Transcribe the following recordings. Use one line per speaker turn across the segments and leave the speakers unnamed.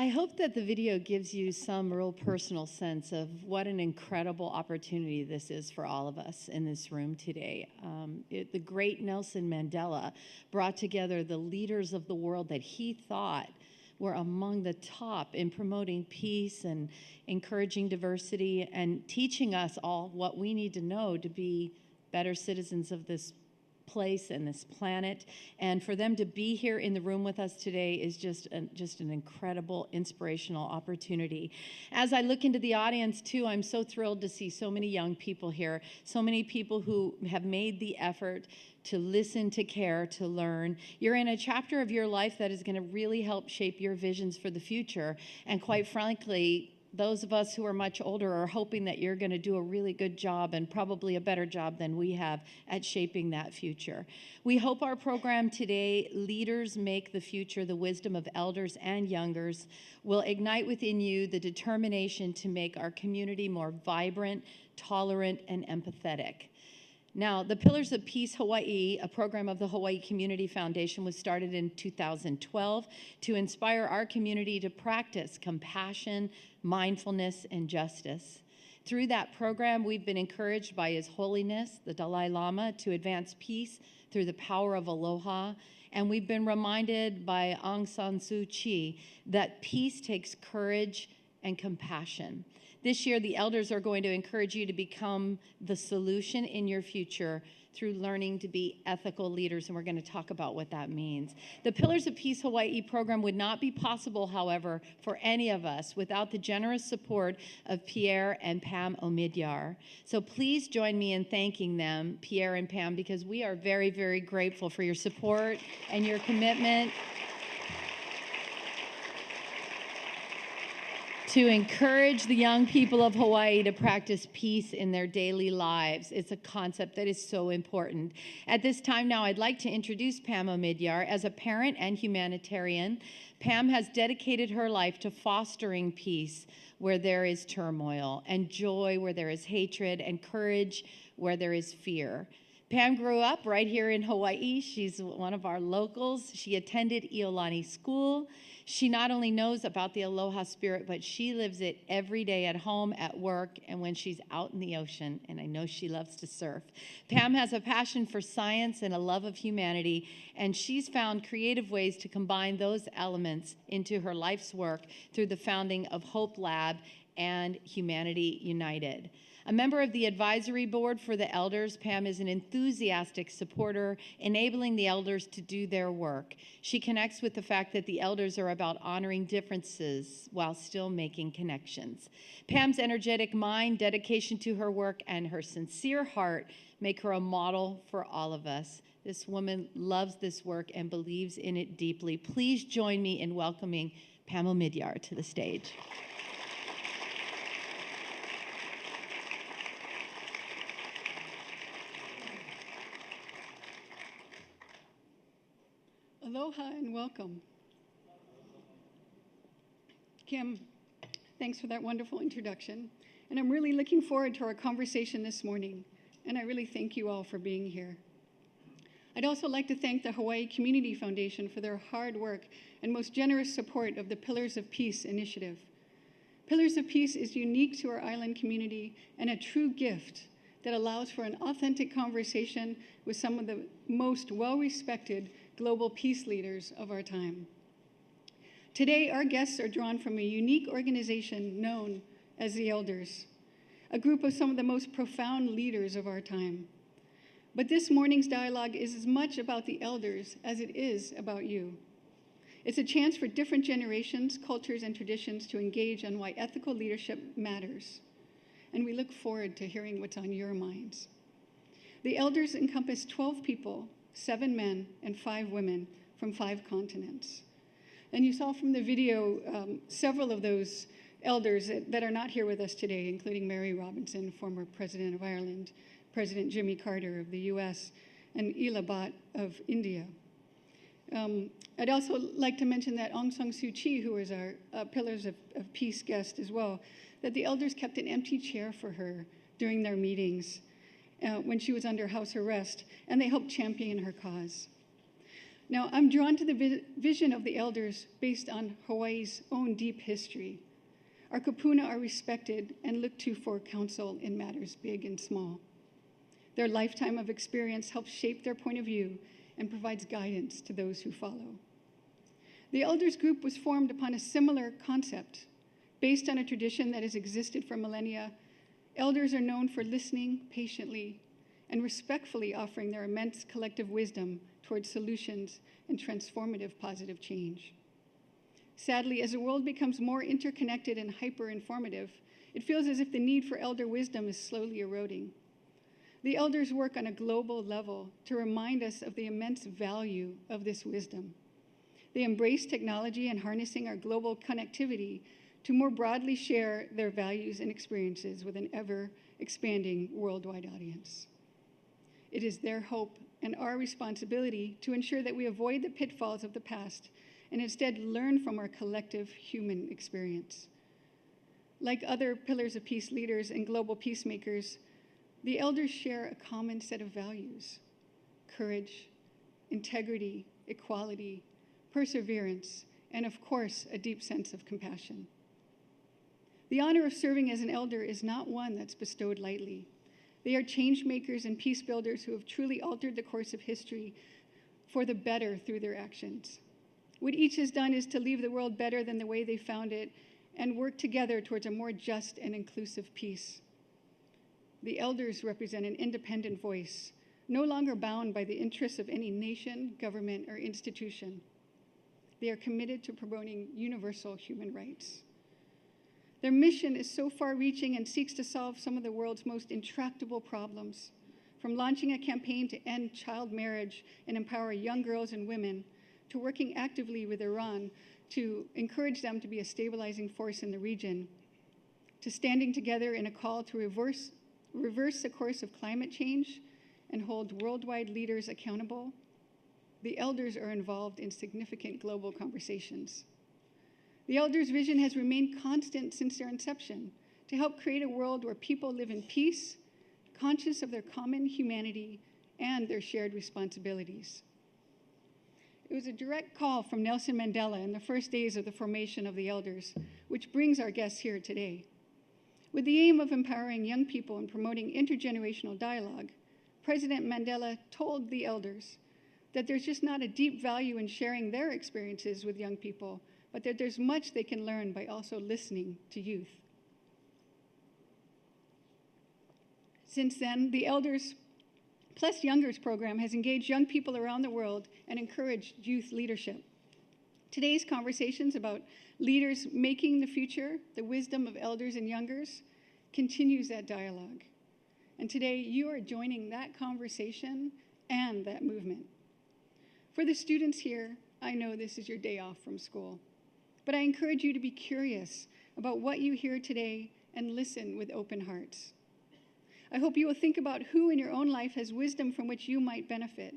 I hope that the video gives you some real personal sense of what an incredible opportunity this is for all of us in this room today. The great Nelson Mandela brought together the leaders of the world that he thought were among the top in promoting peace and encouraging diversity and teaching us all what we need to know to be better citizens of this place and this planet. And for them to be here in the room with us today is just an incredible inspirational opportunity. As I look into the audience too, I'm so thrilled to see so many young people here, so many people who have made the effort to listen, to care, to learn. You're in a chapter of your life that is going to really help shape your visions for the future. And quite frankly, those of us who are much older are hoping that you're going to do a really good job and probably a better job than we have at shaping that future. We hope our program today, Leaders Make the Future, the wisdom of elders and youngers, will ignite within you the determination to make our community more vibrant, tolerant, and empathetic. Now, the Pillars of Peace Hawaii, a program of the Hawaii Community Foundation, was started in 2012 to inspire our community to practice compassion, mindfulness, and justice. Through that program, we've been encouraged by His Holiness, the Dalai Lama, to advance peace through the power of aloha. And we've been reminded by Aung San Suu Kyi that peace takes courage and compassion. This year, the elders are going to encourage you to become the solution in your future through learning to be ethical leaders, and we're going to talk about what that means. The Pillars of Peace Hawaii program would not be possible, however, for any of us without the generous support of Pierre and Pam Omidyar. So please join me in thanking them, Pierre and Pam, because we are very, very grateful for your support and your commitment to encourage the young people of Hawaii to practice peace in their daily lives. It's a concept that is so important. At this time now, I'd like to introduce Pam Omidyar. As a parent and humanitarian, Pam has dedicated her life to fostering peace where there is turmoil, and joy where there is hatred, and courage where there is fear. Pam grew up right here in Hawaii. She's one of our locals. She attended Iolani School. She not only knows about the aloha spirit, but she lives it every day at home, at work, and when she's out in the ocean, and I know she loves to surf. Pam has a passion for science and a love of humanity, and she's found creative ways to combine those elements into her life's work through the founding of Hope Lab and Humanity United. A member of the advisory board for the elders, Pam is an enthusiastic supporter, enabling the elders to do their work. She connects with the fact that the elders are about honoring differences while still making connections. Pam's energetic mind, dedication to her work, and her sincere heart make her a model for all of us. This woman loves this work and believes in it deeply. Please join me in welcoming Pam Omidyar to the stage.
Aloha and welcome. Kim, thanks for that wonderful introduction. And I'm really looking forward to our conversation this morning. And I really thank you all for being here. I'd also like to thank the Hawaii Community Foundation for their hard work and most generous support of the Pillars of Peace initiative. Pillars of Peace is unique to our island community and a true gift that allows for an authentic conversation with some of the most well-respected global peace leaders of our time. Today, our guests are drawn from a unique organization known as the Elders, a group of some of the most profound leaders of our time. But this morning's dialogue is as much about the elders as it is about you. It's a chance for different generations, cultures, and traditions to engage on why ethical leadership matters. And we look forward to hearing what's on your minds. The elders encompass 12 people, 7 men and 5 women from 5 continents. And you saw from the video several of those elders that are not here with us today, including Mary Robinson, former President of Ireland, President Jimmy Carter of the US, and Ela Bhatt of India. I'd also like to mention that Aung San Suu Kyi, who was our Pillars of Peace guest as well, that the elders kept an empty chair for her during their meetings when she was under house arrest, and they helped champion her cause. Now, I'm drawn to the vision of the elders based on Hawaii's own deep history. Our kupuna are respected and looked to for counsel in matters big and small. Their lifetime of experience helps shape their point of view and provides guidance to those who follow. The elders group was formed upon a similar concept. Based on a tradition that has existed for millennia, elders are known for listening patiently and respectfully offering their immense collective wisdom towards solutions and transformative positive change. Sadly, as the world becomes more interconnected and hyper-informative, it feels as if the need for elder wisdom is slowly eroding. The elders work on a global level to remind us of the immense value of this wisdom. They embrace technology and harnessing our global connectivity to more broadly share their values and experiences with an ever-expanding worldwide audience. It is their hope and our responsibility to ensure that we avoid the pitfalls of the past and instead learn from our collective human experience. Like other Pillars of Peace leaders and global peacemakers, the elders share a common set of values: courage, integrity, equality, perseverance, and of course, a deep sense of compassion. The honor of serving as an elder is not one that's bestowed lightly. They are change makers and peace builders who have truly altered the course of history for the better through their actions. What each has done is to leave the world better than the way they found it and work together towards a more just and inclusive peace. The elders represent an independent voice, no longer bound by the interests of any nation, government, or institution. They are committed to promoting universal human rights. Their mission is so far-reaching and seeks to solve some of the world's most intractable problems, from launching a campaign to end child marriage and empower young girls and women, to working actively with Iran to encourage them to be a stabilizing force in the region, to standing together in a call to reverse the course of climate change and hold worldwide leaders accountable. The elders are involved in significant global conversations. The elders' vision has remained constant since their inception, to help create a world where people live in peace, conscious of their common humanity and their shared responsibilities. It was a direct call from Nelson Mandela in the first days of the formation of the elders, which brings our guests here today. With the aim of empowering young people and promoting intergenerational dialogue, President Mandela told the elders that there's just not a deep value in sharing their experiences with young people, but that there's much they can learn by also listening to youth. Since then, the Elders Plus Youngers program has engaged young people around the world and encouraged youth leadership. Today's conversations about leaders making the future, the wisdom of elders and youngers, continues that dialogue. And today, you are joining that conversation and that movement. For the students here, I know this is your day off from school, but I encourage you to be curious about what you hear today and listen with open hearts. I hope you will think about who in your own life has wisdom from which you might benefit.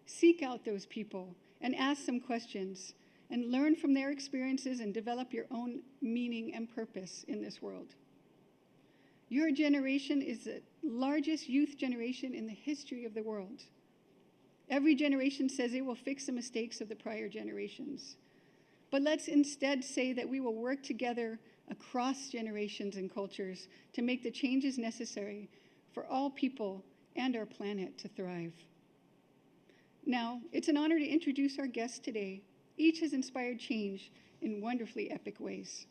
Seek out those people and ask some questions and learn from their experiences and develop your own meaning and purpose in this world. Your generation is the largest youth generation in the history of the world. Every generation says it will fix the mistakes of the prior generations. But let's instead say that we will work together across generations and cultures to make the changes necessary for all people and our planet to thrive. Now, it's an honor to introduce our guests today. Each has inspired change in wonderfully epic ways.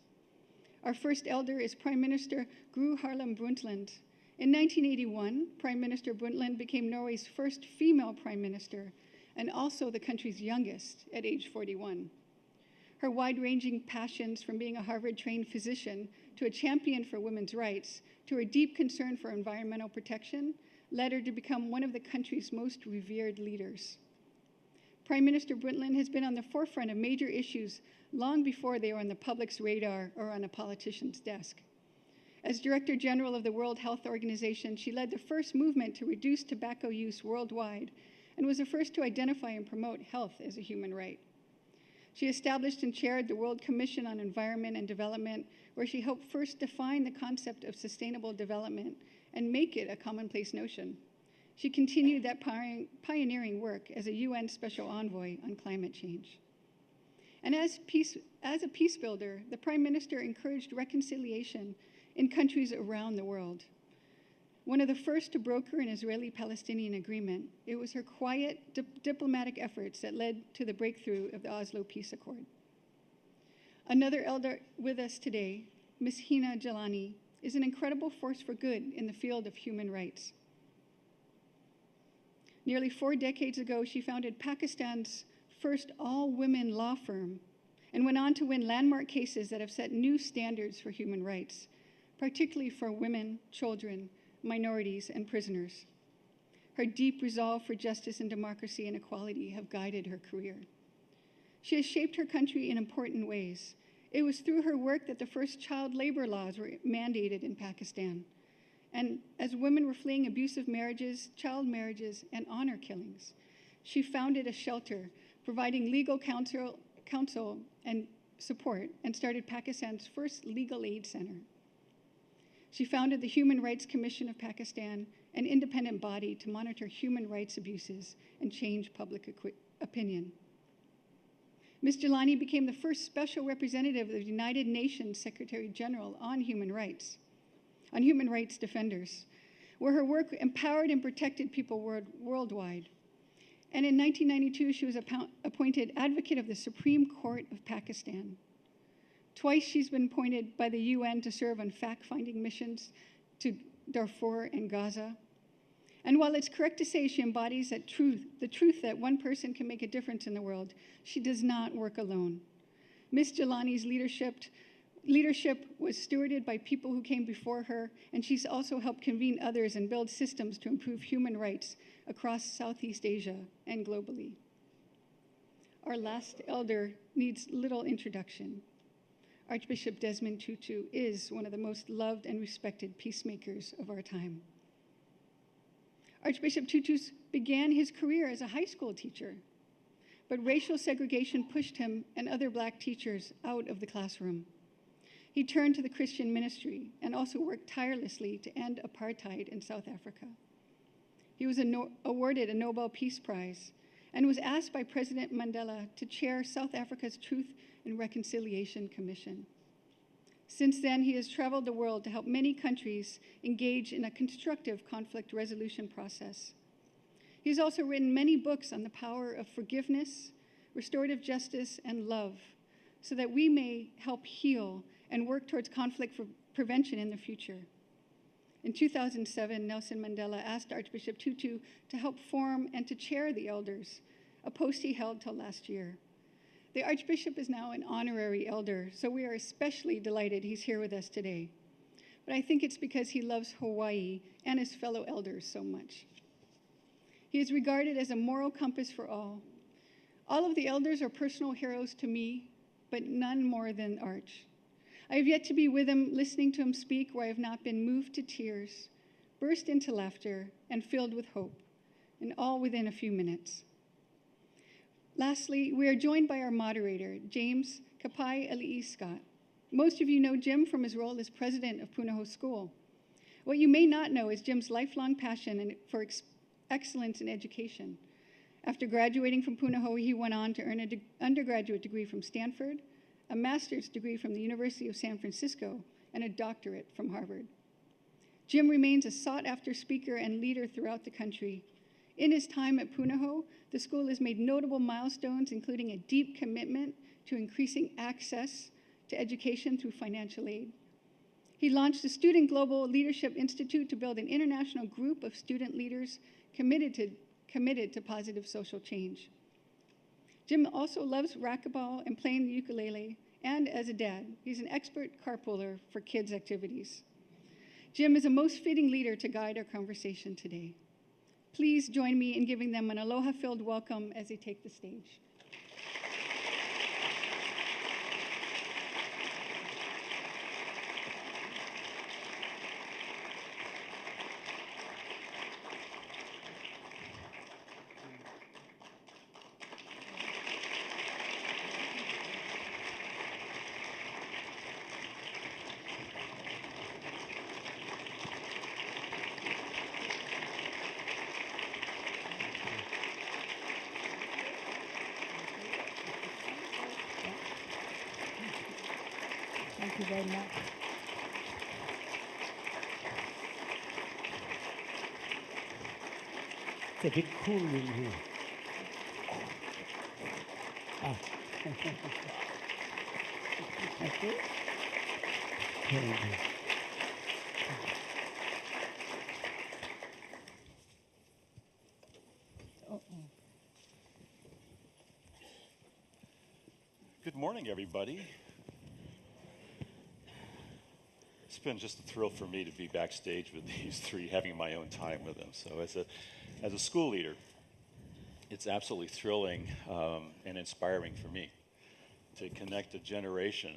Our first elder is Prime Minister Gro Harlem Brundtland. In 1981, Prime Minister Brundtland became Norway's first female prime minister and also the country's youngest at age 41. Her wide-ranging passions, from being a Harvard-trained physician to a champion for women's rights to her deep concern for environmental protection, led her to become one of the country's most revered leaders. Prime Minister Brundtland has been on the forefront of major issues long before they were on the public's radar or on a politician's desk. As Director General of the World Health Organization, she led the first movement to reduce tobacco use worldwide and was the first to identify and promote health as a human right. She established and chaired the World Commission on Environment and Development, where she helped first define the concept of sustainable development and make it a commonplace notion. She continued that pioneering work as a UN Special Envoy on climate change. And as a peace builder, the Prime Minister encouraged reconciliation in countries around the world. One of the first to broker an Israeli-Palestinian agreement, it was her quiet diplomatic efforts that led to the breakthrough of the Oslo Peace Accord. Another elder with us today, Ms. Hina Jalani, is an incredible force for good in the field of human rights. Nearly 4 decades ago, she founded Pakistan's first all-women law firm and went on to win landmark cases that have set new standards for human rights, particularly for women, children, minorities, and prisoners. Her deep resolve for justice and democracy and equality have guided her career. She has shaped her country in important ways. It was through her work that the first child labor laws were mandated in Pakistan. And as women were fleeing abusive marriages, child marriages, and honor killings, she founded a shelter providing legal counsel and support and started Pakistan's first legal aid center. She founded the Human Rights Commission of Pakistan, an independent body to monitor human rights abuses and change public opinion. Ms. Jalani became the first special representative of the United Nations Secretary General on human rights defenders, where her work empowered and protected people worldwide. And in 1992, she was appointed Advocate of the Supreme Court of Pakistan. Twice she's been appointed by the UN to serve on fact-finding missions to Darfur and Gaza. And while it's correct to say she embodies the truth that one person can make a difference in the world, she does not work alone. Ms. Jalani's leadership was stewarded by people who came before her, and she's also helped convene others and build systems to improve human rights across Southeast Asia and globally. Our last elder needs little introduction. Archbishop Desmond Tutu is one of the most loved and respected peacemakers of our time. Archbishop Tutu began his career as a high school teacher, but racial segregation pushed him and other Black teachers out of the classroom. He turned to the Christian ministry and also worked tirelessly to end apartheid in South Africa. He was awarded a Nobel Peace Prize and was asked by President Mandela to chair South Africa's Truth and Reconciliation Commission. Since then, he has traveled the world to help many countries engage in a constructive conflict resolution process. He's also written many books on the power of forgiveness, restorative justice, and love, so that we may help heal and work towards conflict prevention in the future. In 2007, Nelson Mandela asked Archbishop Tutu to help form and to chair the elders, a post he held till last year. The Archbishop is now an honorary elder, so we are especially delighted he's here with us today. But I think it's because he loves Hawaii and his fellow elders so much. He is regarded as a moral compass for all. All of the elders are personal heroes to me, but none more than Arch. I have yet to be with him, listening to him speak, where I have not been moved to tears, burst into laughter, and filled with hope, and all within a few minutes. Lastly, we are joined by our moderator, James Kapai Ali'i Scott. Most of you know Jim from his role as president of Punahou School. What you may not know is Jim's lifelong passion for excellence in education. After graduating from Punahou, he went on to earn an undergraduate degree from Stanford, a master's degree from the University of San Francisco, and a doctorate from Harvard. Jim remains a sought-after speaker and leader throughout the country. In his time at Punahou, the school has made notable milestones, including a deep commitment to increasing access to education through financial aid. He launched the Student Global Leadership Institute to build an international group of student leaders committed to positive social change. Jim also loves racquetball and playing the ukulele, and as a dad, he's an expert carpooler for kids' activities. Jim is a most fitting leader to guide our conversation today. Please join me in giving them an aloha-filled welcome as they take the stage.
very much. It's a bit cool in here. Ah. Thank you. Thank you.
Good morning, everybody. It's been just a thrill for me to be backstage with these three, having my own time with them. So as a school leader, it's absolutely thrilling and inspiring for me to connect a generation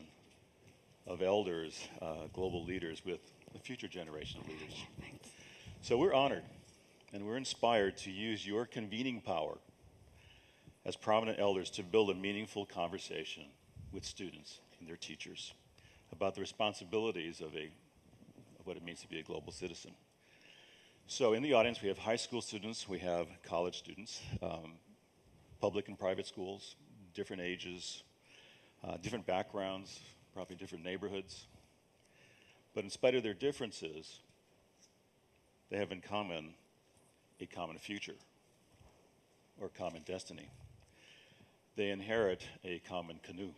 of elders, global leaders, with the future generation of leaders. So we're honored and we're inspired to use your convening power as prominent elders to build a meaningful conversation with students and their teachers about the responsibilities of what it means to be a global citizen. So in the audience, we have high school students, we have college students, public and private schools, different ages, different backgrounds, probably different neighborhoods. But in spite of their differences, they have in common a common future or common destiny. They inherit a common canoe.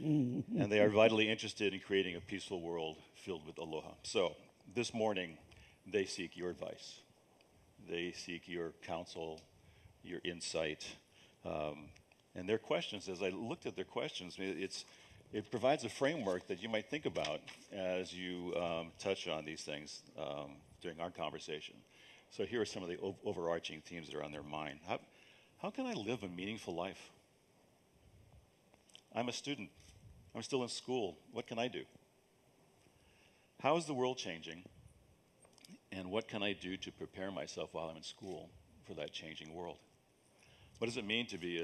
And they are vitally interested in creating a peaceful world filled with aloha. So this morning, they seek your advice. They seek your counsel, your insight. And their questions, as I looked at their questions, it provides a framework that you might think about as you touch on these things during our conversation. So here are some of the overarching themes that are on their mind. How can I live a meaningful life? I'm a student. I'm still in school. What can I do? How is the world changing? And what can I do to prepare myself while I'm in school for that changing world? What does it mean to be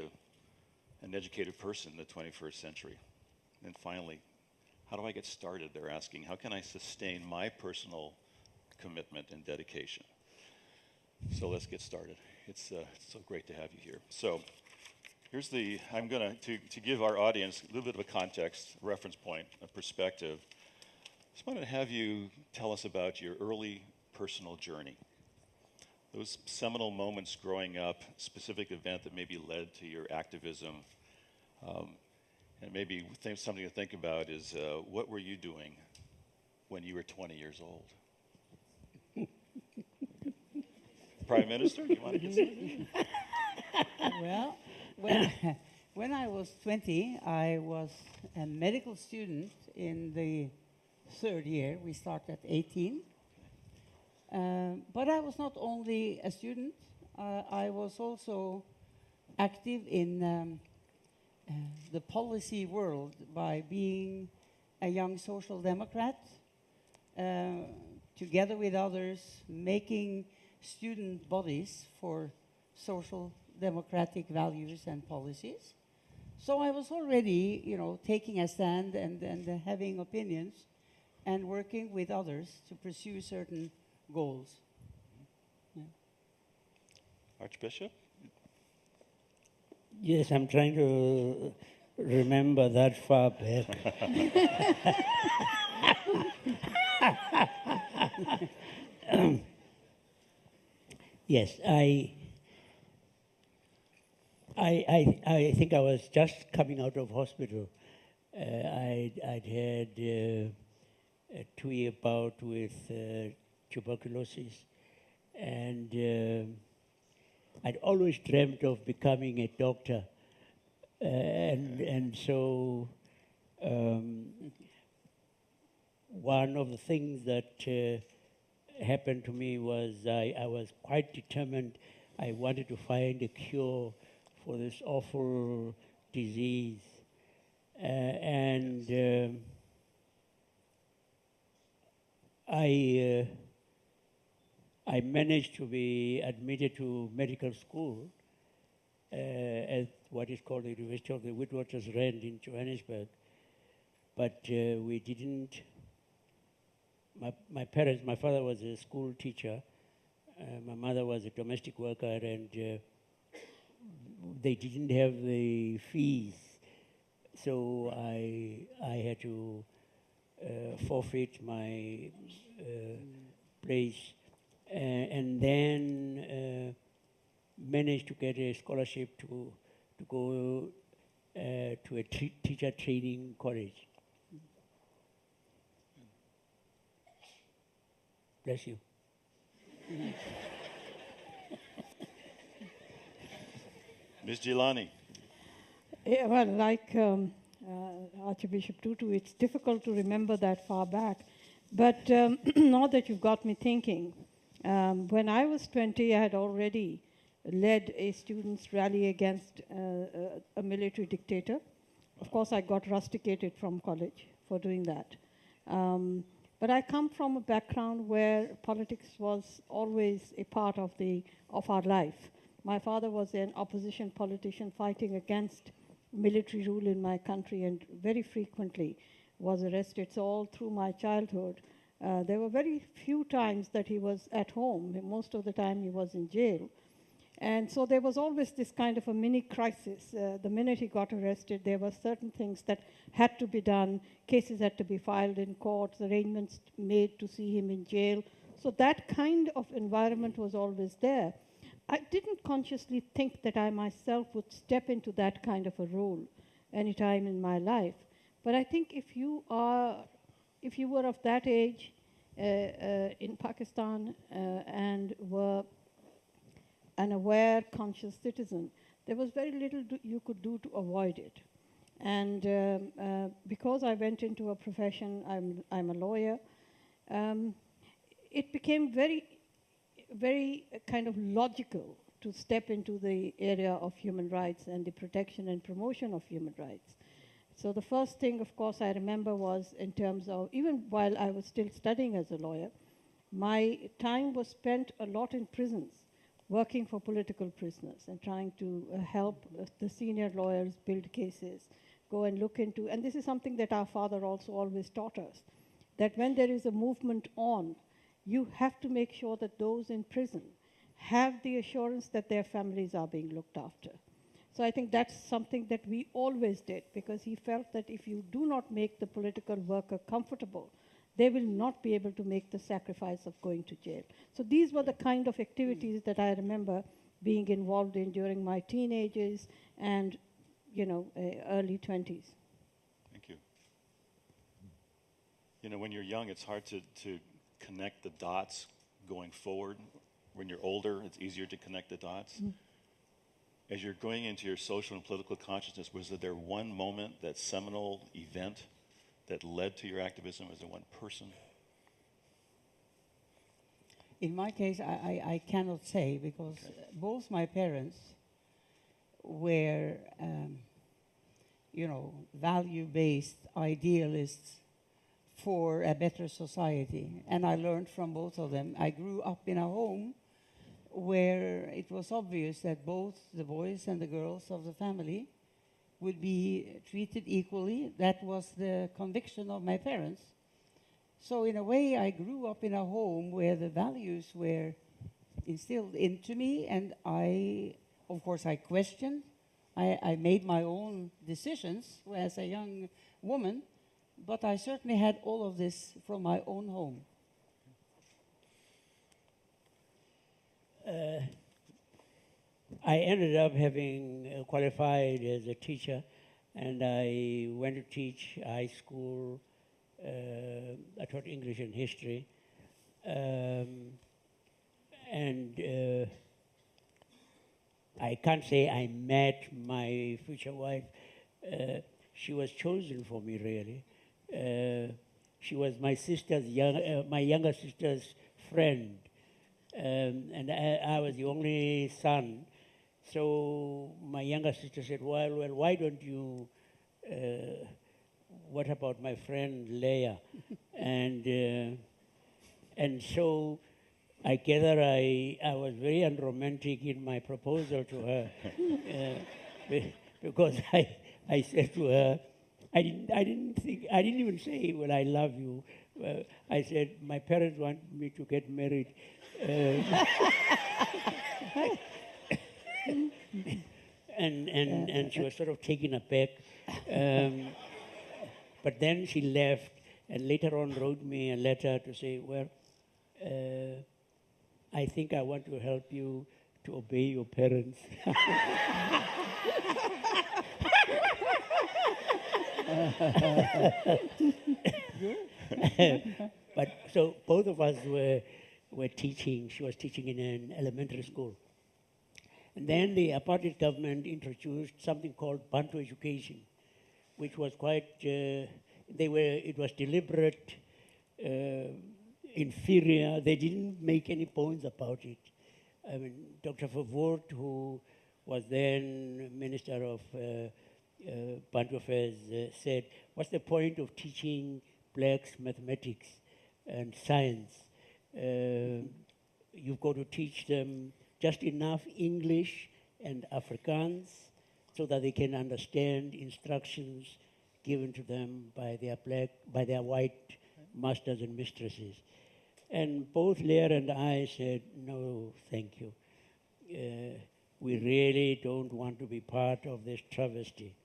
an educated person in the 21st century? And finally, how do I get started? They're asking, how can I sustain my personal commitment and dedication? So let's get started. It's so great to have you here. So here's I'm going to give our audience a little bit of a context, a reference point, a perspective. Just wanted to have you tell us about your early personal journey. Those seminal moments growing up, specific event that maybe led to your activism. And maybe something to think about is what were you doing when you were 20 years old? Prime Minister, do you want to get started?
Well, when I was 20, I was a medical student in the third year. We start at 18. But I was not only a student, I was also active in the policy world by being a young social democrat, together with others, making student bodies for social democratic values and policies. So I was already, taking a stand and having opinions and working with others to pursue certain goals. Yeah.
Archbishop?
Yes, I'm trying to remember that far back. Yes, I think I was just coming out of hospital. I'd had a 2-year bout with tuberculosis, and I'd always dreamt of becoming a doctor, and so one of the things that happened to me was I was quite determined. I wanted to find a cure for this awful disease, and I managed to be admitted to medical school at what is called the University of the Witwatersrand in Johannesburg. But we didn't, my parents, my father was a school teacher, my mother was a domestic worker, and they didn't have the fees. so I had to forfeit my place, and then managed to get a scholarship to go to a teacher training college. Bless you.
Ms. Gilani.
Yeah, well, like Archbishop Tutu, it's difficult to remember that far back. But now that you've got me thinking, when I was 20, I had already led a students' rally against a military dictator. Of course, I got rusticated from college for doing that. But I come from a background where politics was always a part of our life. My father was an opposition politician fighting against military rule in my country and very frequently was arrested. So all through my childhood, there were very few times that he was at home. Most of the time he was in jail. And so there was always this kind of a mini crisis. The minute he got arrested, there were certain things that had to be done. Cases had to be filed in courts, arrangements made to see him in jail. So that kind of environment was always there. I didn't consciously think that I myself would step into that kind of a role any time in my life. But I think if you were of that age in Pakistan and were an aware, conscious citizen, there was very little you could do to avoid it. And because I went into a profession, I'm a lawyer, it became very kind of logical to step into the area of human rights and the protection and promotion of human rights. So the first thing, of course, I remember was in terms of, even while I was still studying as a lawyer, my time was spent a lot in prisons, working for political prisoners and trying to help the senior lawyers build cases, go and look into, and this is something that our father also always taught us, that when there is a movement on, you have to make sure that those in prison have the assurance that their families are being looked after. So I think that's something that we always did, because he felt that if you do not make the political worker comfortable, they will not be able to make the sacrifice of going to jail. So these were the kind of activities that I remember being involved in during my teenagers and, early 20s.
Thank you. When you're young, it's hard to connect the dots going forward. When you're older, it's easier to connect the dots. Mm. As you're going into your social and political consciousness, was there one moment, that seminal event that led to your activism? Was there one person?
In my case, I cannot say, because both my parents were, value-based idealists for a better society. And I learned from both of them. I grew up in a home where it was obvious that both the boys and the girls of the family would be treated equally. That was the conviction of my parents. So in a way, I grew up in a home where the values were instilled into me, and of course, I questioned. I made my own decisions as a young woman, but I certainly had all of this from my own home.
I ended up having qualified as a teacher, and I went to teach high school. I taught English and history. I can't say I met my future wife. She was chosen for me, really. She was my my younger sister's friend. And I was the only son. So my younger sister said, well, why don't you, what about my friend Leah? and so I gather I was very unromantic in my proposal to her, because I said to her, I didn't even say, well, I love you. I said, my parents want me to get married. and she was sort of taken aback. But then she left, and later on wrote me a letter to say, well, I think I want to help you to obey your parents. But so both of us were teaching. She was teaching in an elementary school. And then the apartheid government introduced something called Bantu education, which was quite, it was deliberate, inferior. They didn't make any bones about it. I mean, Dr. Verwoerd, who was then Minister of Bantu Affairs, said, what's the point of teaching blacks mathematics and science? You've got to teach them just enough English and Afrikaans so that they can understand instructions given to them by their white masters and mistresses. And both Leah and I said, no, thank you. We really don't want to be part of this travesty.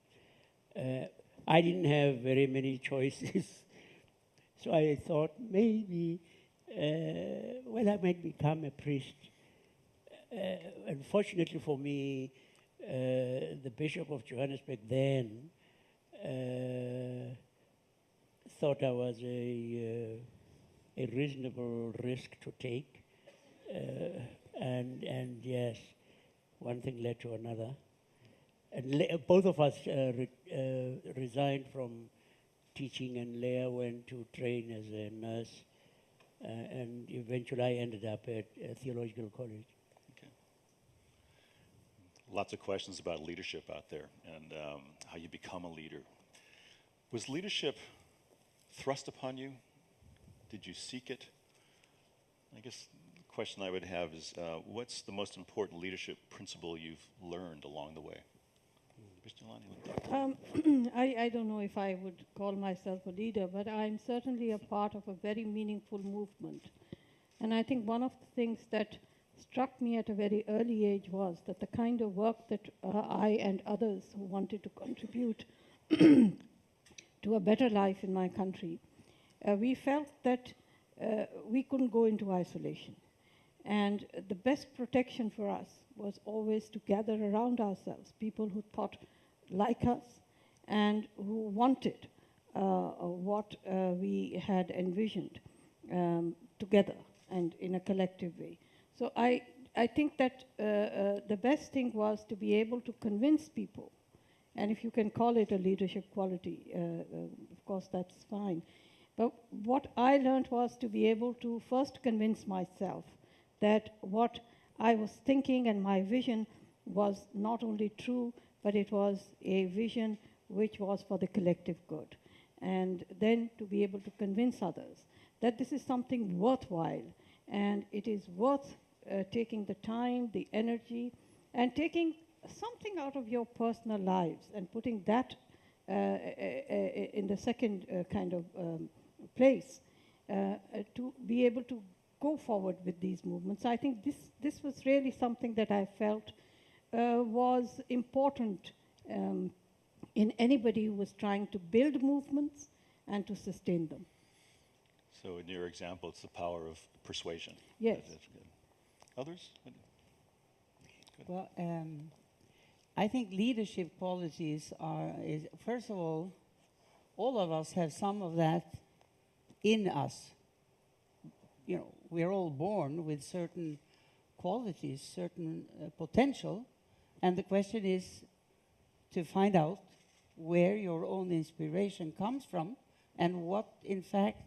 I didn't have very many choices, so I thought maybe, I might become a priest. Unfortunately for me, the Bishop of Johannesburg then thought I was a reasonable risk to take. And yes, one thing led to another. And both of us resigned from teaching, and Leah went to train as a nurse. And eventually I ended up at Theological College.
Okay. Lots of questions about leadership out there and how you become a leader. Was leadership thrust upon you? Did you seek it? I guess the question I would have is, what's the most important leadership principle you've learned along the way?
I don't know if I would call myself a leader, but I'm certainly a part of a very meaningful movement. And I think one of the things that struck me at a very early age was that the kind of work that I and others who wanted to contribute to a better life in my country, we felt that we couldn't go into isolation. And the best protection for us was always to gather around ourselves people who thought like us and who wanted what we had envisioned together and in a collective way. So I think that the best thing was to be able to convince people, and if you can call it a leadership quality, of course that's fine. But what I learned was to be able to first convince myself that what I was thinking and my vision was not only true, but it was a vision which was for the collective good. And then to be able to convince others that this is something worthwhile and it is worth taking the time, the energy, and taking something out of your personal lives and putting that in the second kind of place to be able to go forward with these movements. I think this was really something that I felt was important in anybody who was trying to build movements and to sustain them.
So in your example, it's the power of persuasion.
Yes.
That's good. Others? Good.
Well, I think leadership qualities is first of all of us have some of that in us. You know, we're all born with certain qualities, certain potential, and the question is to find out where your own inspiration comes from and what, in fact,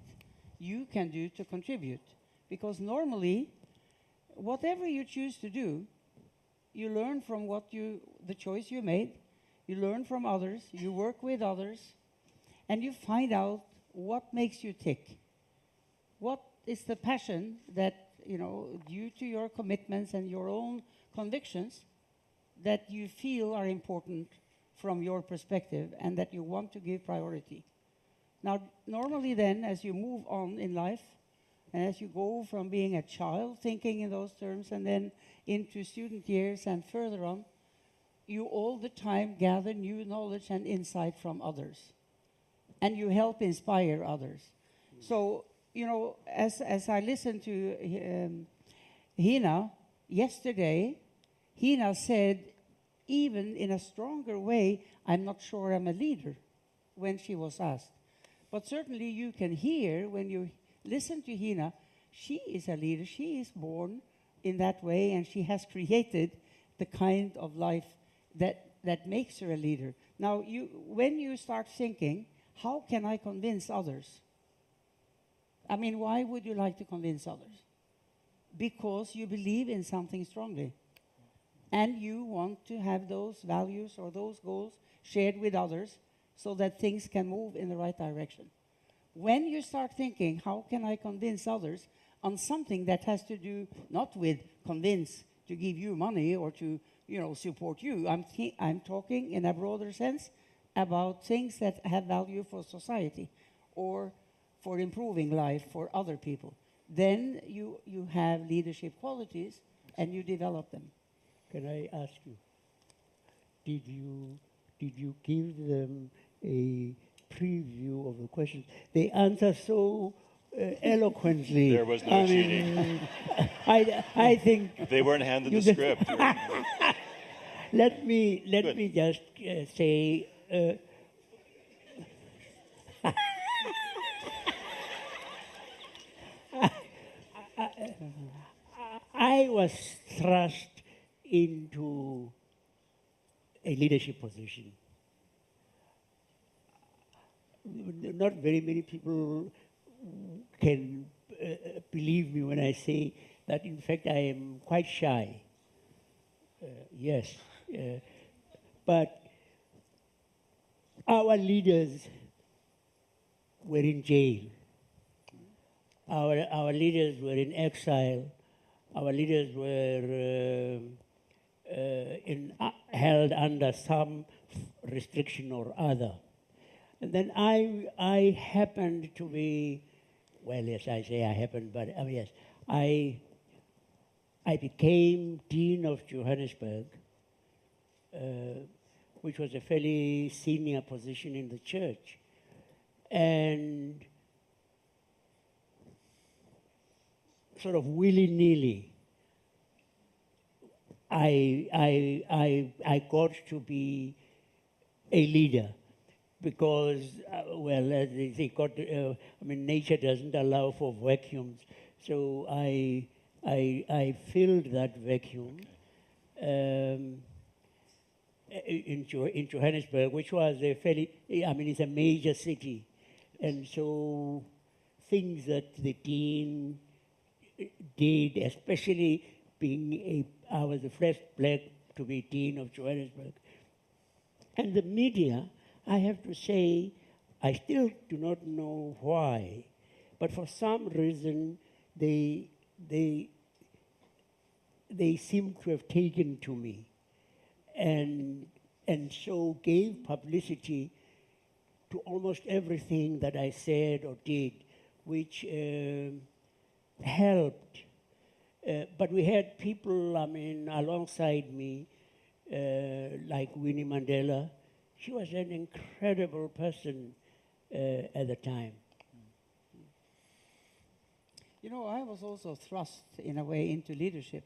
you can do to contribute. Because normally, whatever you choose to do, you learn from the choice you made, you learn from others, you work with others, and you find out what makes you tick. What is the passion that, due to your commitments and your own convictions, that you feel are important from your perspective and that you want to give priority. Now, normally then, as you move on in life, and as you go from being a child thinking in those terms and then into student years and further on, you all the time gather new knowledge and insight from others, and you help inspire others. So, as I listened to Hina yesterday, Hina said, even in a stronger way, I'm not sure I'm a leader, when she was asked. But certainly you can hear when you listen to Hina, she is a leader. She is born in that way, and she has created the kind of life that makes her a leader. Now, when you start thinking, how can I convince others? I mean, why would you like to convince others? Because you believe in something strongly. And you want to have those values or those goals shared with others so that things can move in the right direction. When you start thinking, how can I convince others on something that has to do not with convince to give you money or to support you. I'm talking in a broader sense about things that have value for society or for improving life for other people. Then you have leadership qualities and you develop them.
Can I ask you, did you give them a preview of the questions? They answer so eloquently.
There was no cheating.
I think
They weren't handed the script.
let me just say. I was thrust into a leadership position. Not very many people can believe me when I say that, in fact, I am quite shy. Yes. But our leaders were in jail. Our leaders were in exile. Our leaders were held under some restriction or other. And then I happened to be, well, yes, I say I happened, but yes, I became Dean of Johannesburg, which was a fairly senior position in the church. And sort of willy-nilly, I got to be a leader because, well, as they got, nature doesn't allow for vacuums, so I filled that vacuum in Johannesburg, which was a fairly, it's a major city, and so things that the dean did, especially being I was the first black to be Dean of Johannesburg. And the media, I have to say, I still do not know why, but for some reason they seem to have taken to me and so gave publicity to almost everything that I said or did, which helped. But we had people, alongside me, like Winnie Mandela. She was an incredible person at the time.
I was also thrust, in a way, into leadership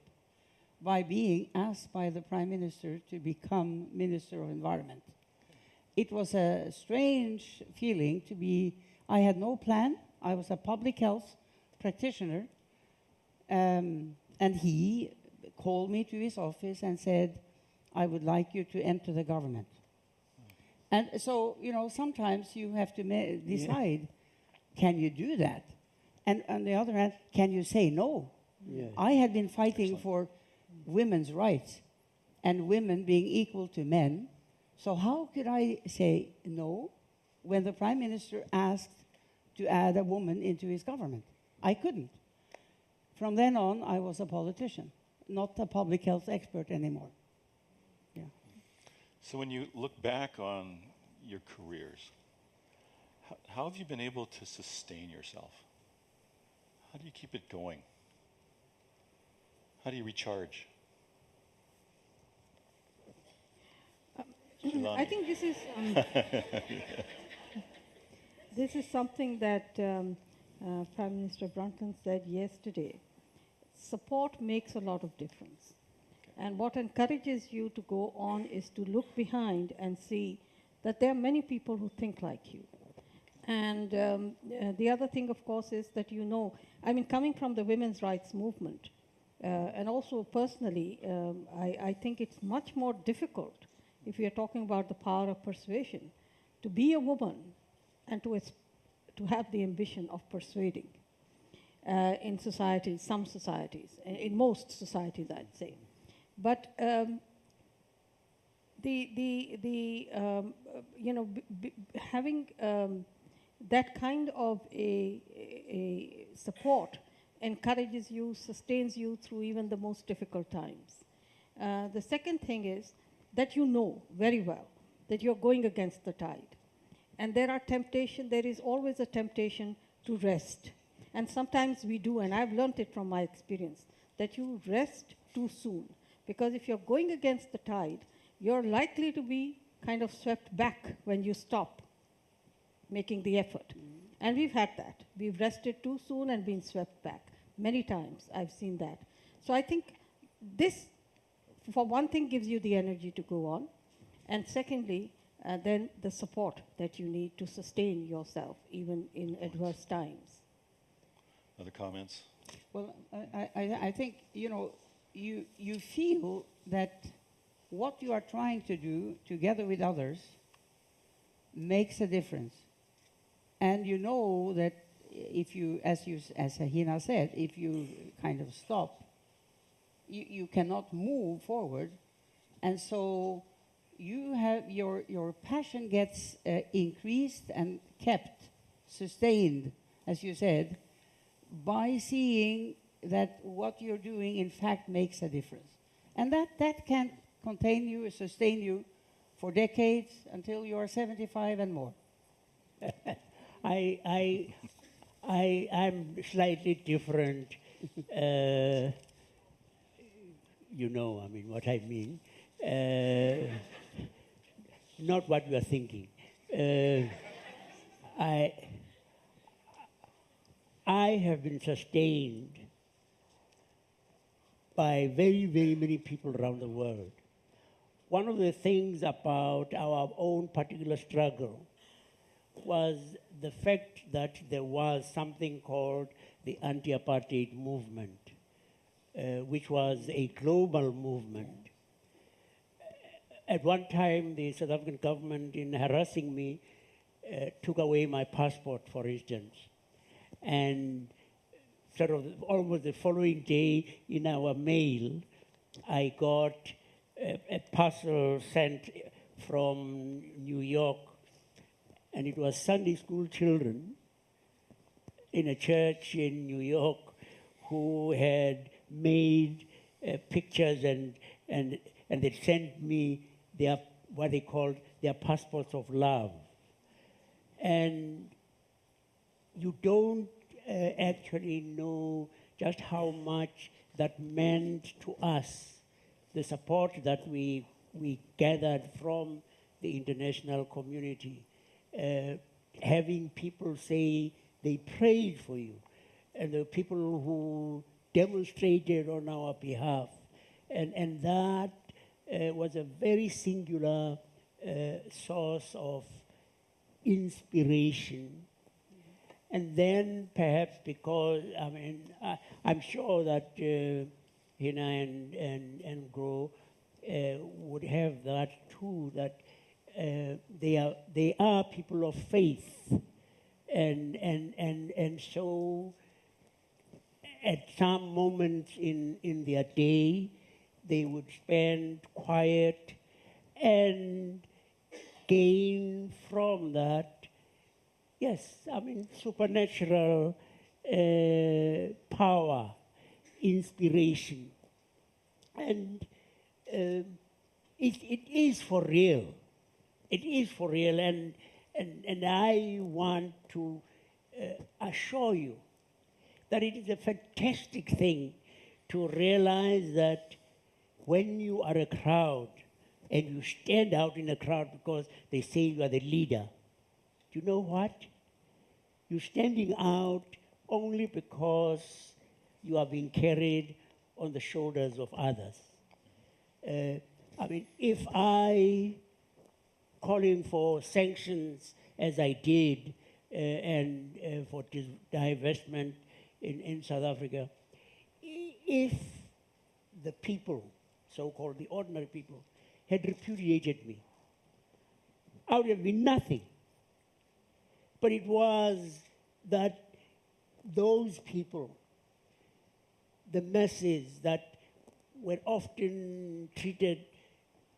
by being asked by the Prime Minister to become Minister of Environment. It was a strange feeling to be, I had no plan. I was a public health practitioner. And he called me to his office and said, I would like you to enter the government. And so, sometimes you have to decide, can you do that? And on the other hand, can you say no?
Yeah.
I had been fighting for women's rights and women being equal to men. So how could I say no when the Prime Minister asked to add a woman into his government? I couldn't. From then on, I was a politician, not a public health expert anymore. Yeah.
So when you look back on your careers, how have you been able to sustain yourself? How do you keep it going? How do you recharge?
I think this is something that Prime Minister Brundtland said yesterday. Support makes a lot of difference. And what encourages you to go on is to look behind and see that there are many people who think like you. And the other thing, of course, is that I mean, coming from the women's rights movement, and also personally, I think it's much more difficult, if we are talking about the power of persuasion, to be a woman and to have the ambition of persuading in societies, some societies, in most societies, I'd say. But having that kind of a support encourages you, sustains you through even the most difficult times. The second thing is that you know very well that you're going against the tide. And there is always a temptation to rest. And sometimes we do, and I've learned it from my experience, that you rest too soon. Because if you're going against the tide, you're likely to be kind of swept back when you stop making the effort. And we've had that. We've rested too soon and been swept back. Many times I've seen that. So I think this, for one thing, gives you the energy to go on. And secondly, then the support that you need to sustain yourself, even in adverse times.
Other comments?
Well, I think, you feel that what you are trying to do together with others makes a difference. And you know that if you, as Hina said, if you kind of stop, you cannot move forward. And so you have your passion gets increased and kept, sustained, as you said, by seeing that what you're doing in fact makes a difference. And that can contain you, sustain you for decades until you are 75 and more.
I'm slightly different. I mean, what I mean. Not what you are thinking. I have been sustained by very, very many people around the world. One of the things about our own particular struggle was the fact that there was something called the anti-apartheid movement, which was a global movement. At one time, the South African government, in harassing me, took away my passport, for instance. And sort of almost the following day in our mail, I got a parcel sent from New York, and it was Sunday school children in a church in New York who had made pictures and they sent me their, what they called their passports of love. And you don't actually know just how much that meant to us, the support that we gathered from the international community. Having people say they prayed for you, and the people who demonstrated on our behalf. And that was a very singular source of inspiration. And then perhaps because, I mean, I'm sure that Hina and Gro would have that too, that they are people of faith. And so at some moments in their day, they would spend quiet and gain from that, yes, I mean, supernatural power, inspiration. And it is for real. It is for real. And I want to assure you that it is a fantastic thing to realize that when you are a crowd, and you stand out in a crowd because they say you are the leader. Do you know what? You're standing out only because you are being carried on the shoulders of others. I mean, if I calling for sanctions as I did and for divestment in South Africa, if the people, so-called the ordinary people, had repudiated me, I would have been nothing. But it was that those people, the masses that were often treated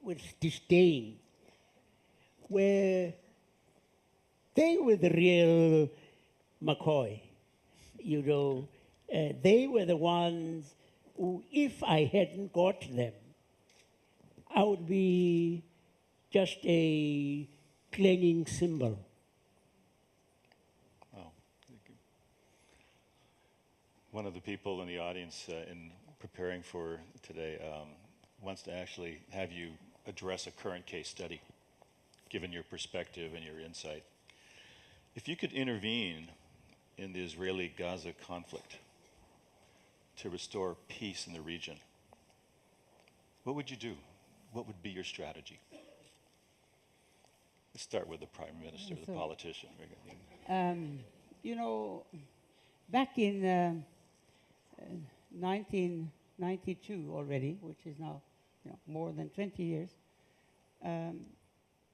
with disdain, where they were the real McCoy, you know. They were the ones who, if I hadn't got them, I would be just a clanging cymbal.
Wow. Thank you. One of the people in the audience in preparing for today wants to actually have you address a current case study, given your perspective and your insight. If you could intervene in the Israeli-Gaza conflict to restore peace in the region, what would you do? What would be your strategy? Let's start with the Prime Minister, the politician.
You know, back in 1992 already, which is now more than 20 years,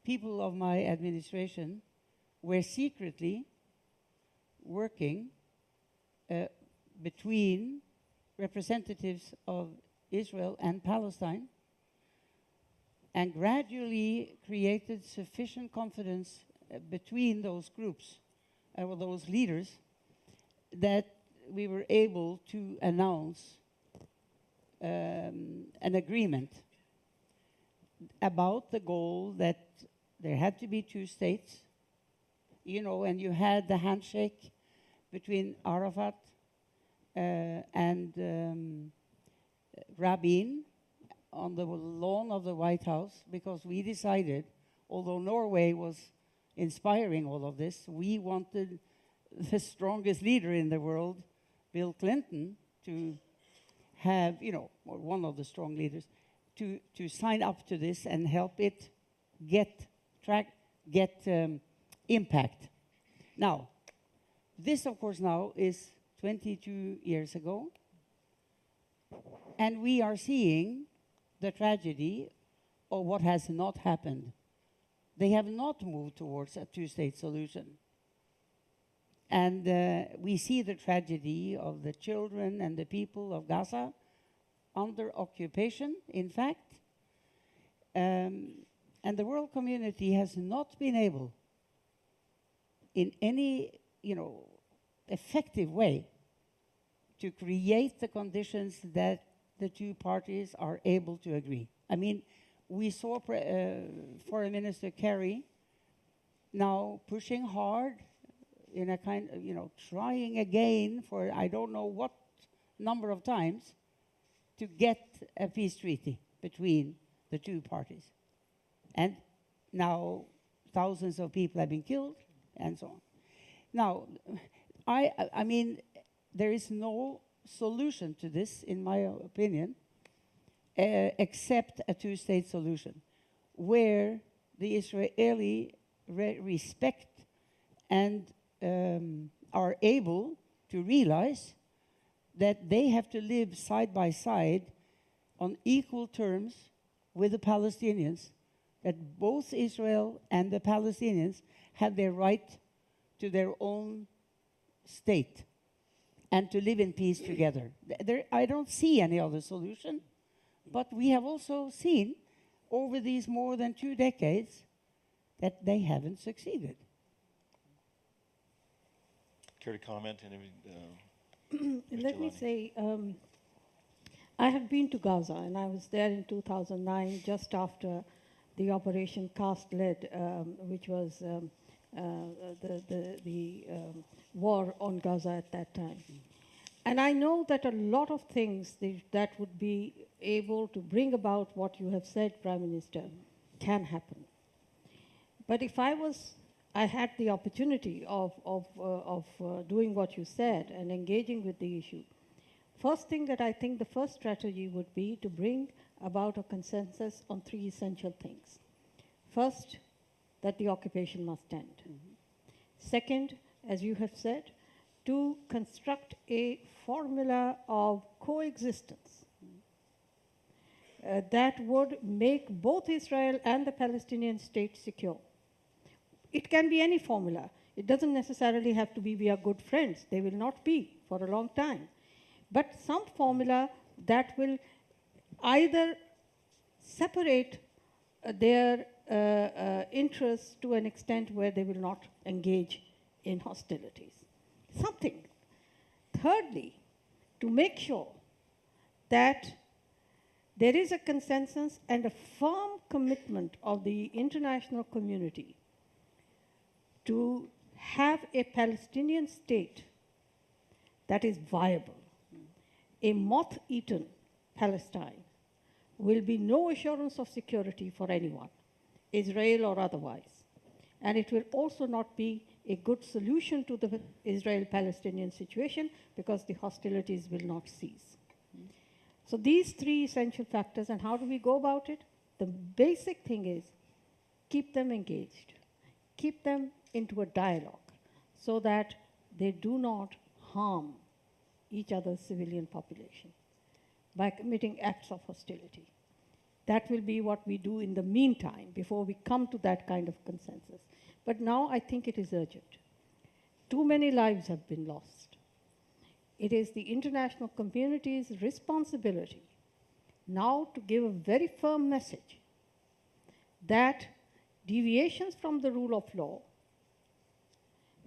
people of my administration were secretly working between representatives of Israel and Palestine, and gradually created sufficient confidence between those groups, or those leaders, that we were able to announce an agreement about the goal that there had to be two states, and you had the handshake between Arafat and Rabin on the lawn of the White House, because we decided, although Norway was inspiring all of this, we wanted the strongest leader in the world, Bill Clinton, to have, or one of the strong leaders, to sign up to this and help it get impact. Now, this, of course, now is 22 years ago, and we are seeing the tragedy of what has not happened. They have not moved towards a two-state solution. And we see the tragedy of the children and the people of Gaza under occupation, in fact. And the world community has not been able, in any, effective way, to create the conditions that the two parties are able to agree. I mean, we saw Foreign Minister Kerry now pushing hard in a kind of, trying again for I don't know what number of times to get a peace treaty between the two parties. And now thousands of people have been killed and so on. Now, I mean, there is no solution to this, in my opinion, except a two-state solution, where the Israeli respect and are able to realize that they have to live side by side on equal terms with the Palestinians, that both Israel and the Palestinians have their right to their own state and to live in peace together. I don't see any other solution, but we have also seen over these more than 2 decades that they haven't succeeded.
Care to comment?
Let me say, I have been to Gaza, and I was there in 2009, just after the Operation Cast Lead, which was the war on Gaza at that time. And I know that a lot of things that would be able to bring about what you have said, Prime Minister, can happen. But if I had the opportunity of doing what you said and engaging with the issue, first thing that I think the first strategy would be to bring about a consensus on three essential things. First, that the occupation must end. Second, as you have said, to construct a formula of coexistence that would make both Israel and the Palestinian state secure. It can be any formula. It doesn't necessarily have to be we are good friends. They will not be for a long time. But some formula that will either separate their interests to an extent where they will not engage in hostilities. Something. Thirdly, to make sure that there is a consensus and a firm commitment of the international community to have a Palestinian state that is viable. A moth-eaten Palestine will be no assurance of security for anyone, Israel or otherwise. And it will also not be a good solution to the Israel-Palestinian situation because the hostilities will not cease. So these three essential factors, and how do we go about it? The basic thing is keep them engaged, keep them into a dialogue so that they do not harm each other's civilian population by committing acts of hostility. That will be what we do in the meantime before we come to that kind of consensus. But now I think it is urgent. Too many lives have been lost. It is the international community's responsibility now to give a very firm message that deviations from the rule of law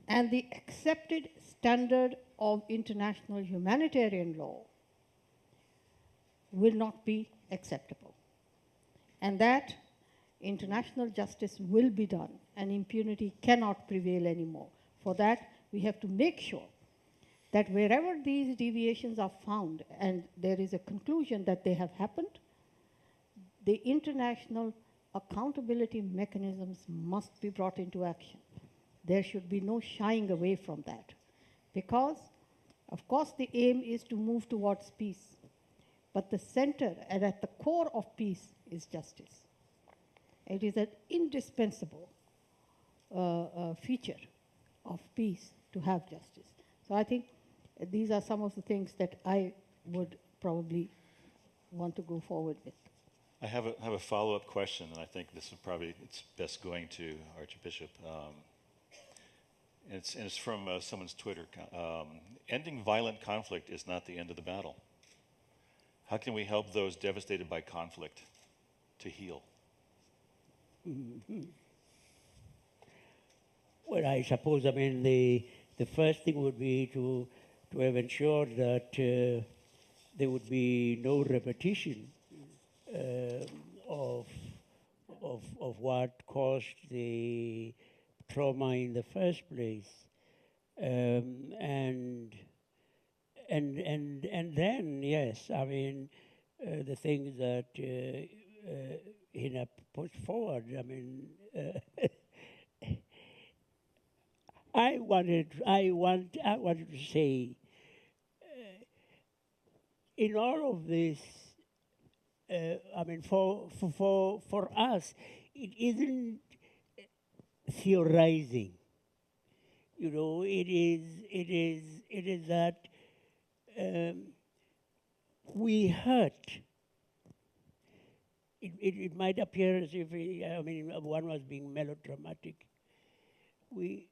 and the accepted standard of international humanitarian law will not be acceptable, and that international justice will be done and impunity cannot prevail anymore. For that, we have to make sure that wherever these deviations are found and there is a conclusion that they have happened, the international accountability mechanisms must be brought into action. There should be no shying away from that because, of course, the aim is to move towards peace. But the center and at the core of peace is justice. It is an indispensable feature of peace to have justice. So I think these are some of the things that I would probably want to go forward with.
I have a follow-up question, and I think this is probably it's best going to Archbishop. And it's from someone's Twitter. Ending violent conflict is not the end of the battle. How can we help those devastated by conflict to heal?
Mm-hmm. Well, I suppose, I mean, the first thing would be to have ensured that there would be no repetition of what caused the trauma in the first place, and then yes, I mean the things that Hina put forward. I mean, I wanted to say, in all of this, I mean, for us, it isn't theorizing. You know, it is that we hurt. It might appear as if I mean one was being melodramatic. We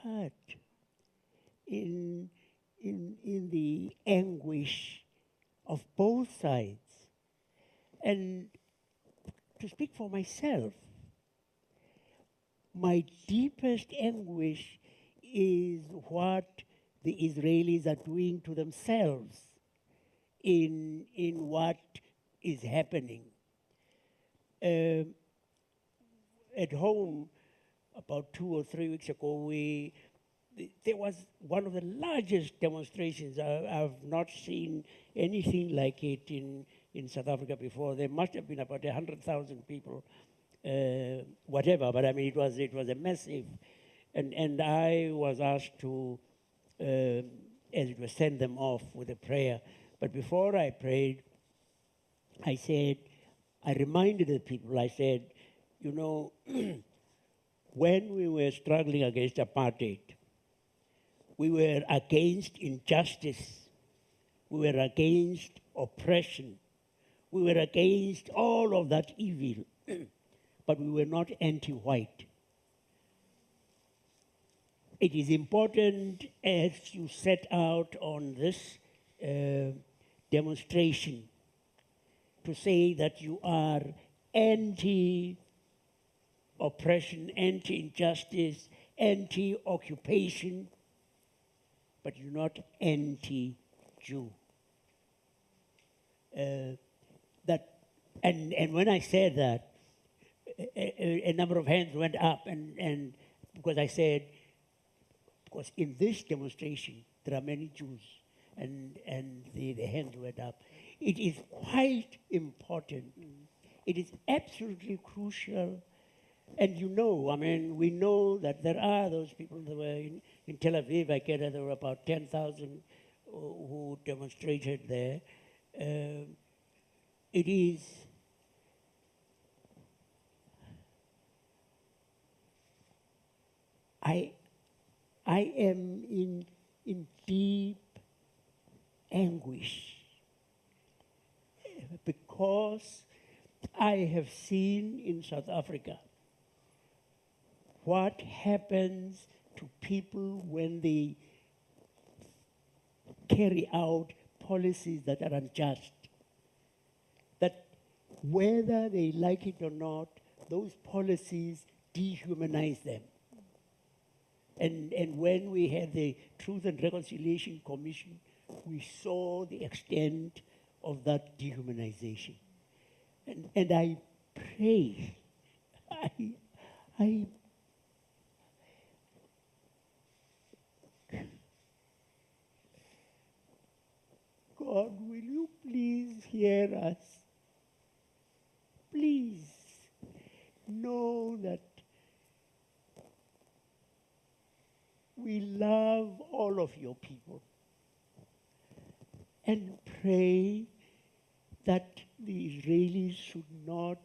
hurt in the anguish of both sides. And to speak for myself, my deepest anguish is what the Israelis are doing to themselves in what is happening. At home, about 2 or 3 weeks ago, we there was one of the largest demonstrations. I've not seen anything like it in South Africa before. There must have been about 100,000 people, whatever. But I mean, it was a massive, and I was asked to, as it was, send them off with a prayer. But before I prayed, I reminded the people. I said, you know, when we were struggling against apartheid, we were against injustice. We were against oppression. We were against all of that evil. But we were not anti-white. It is important as you set out on this demonstration to say that you are anti-oppression, anti-injustice, anti-occupation, but you're not anti-Jew. And when I said that, a number of hands went up, and because I said, because in this demonstration there are many Jews, and the hands went up. It is quite important. It is absolutely crucial. And you know, I mean, we know that there are those people that were in Tel Aviv. I gather there were about 10,000 who demonstrated there. It is I am in deep anguish because I have seen in South Africa what happens to people when they carry out policies that are unjust. That whether they like it or not, those policies dehumanize them. And when we had the Truth and Reconciliation Commission, we saw the extent of that dehumanization. And I pray, God, will you please hear us? Please know that we love all of your people, and pray that the Israelis should not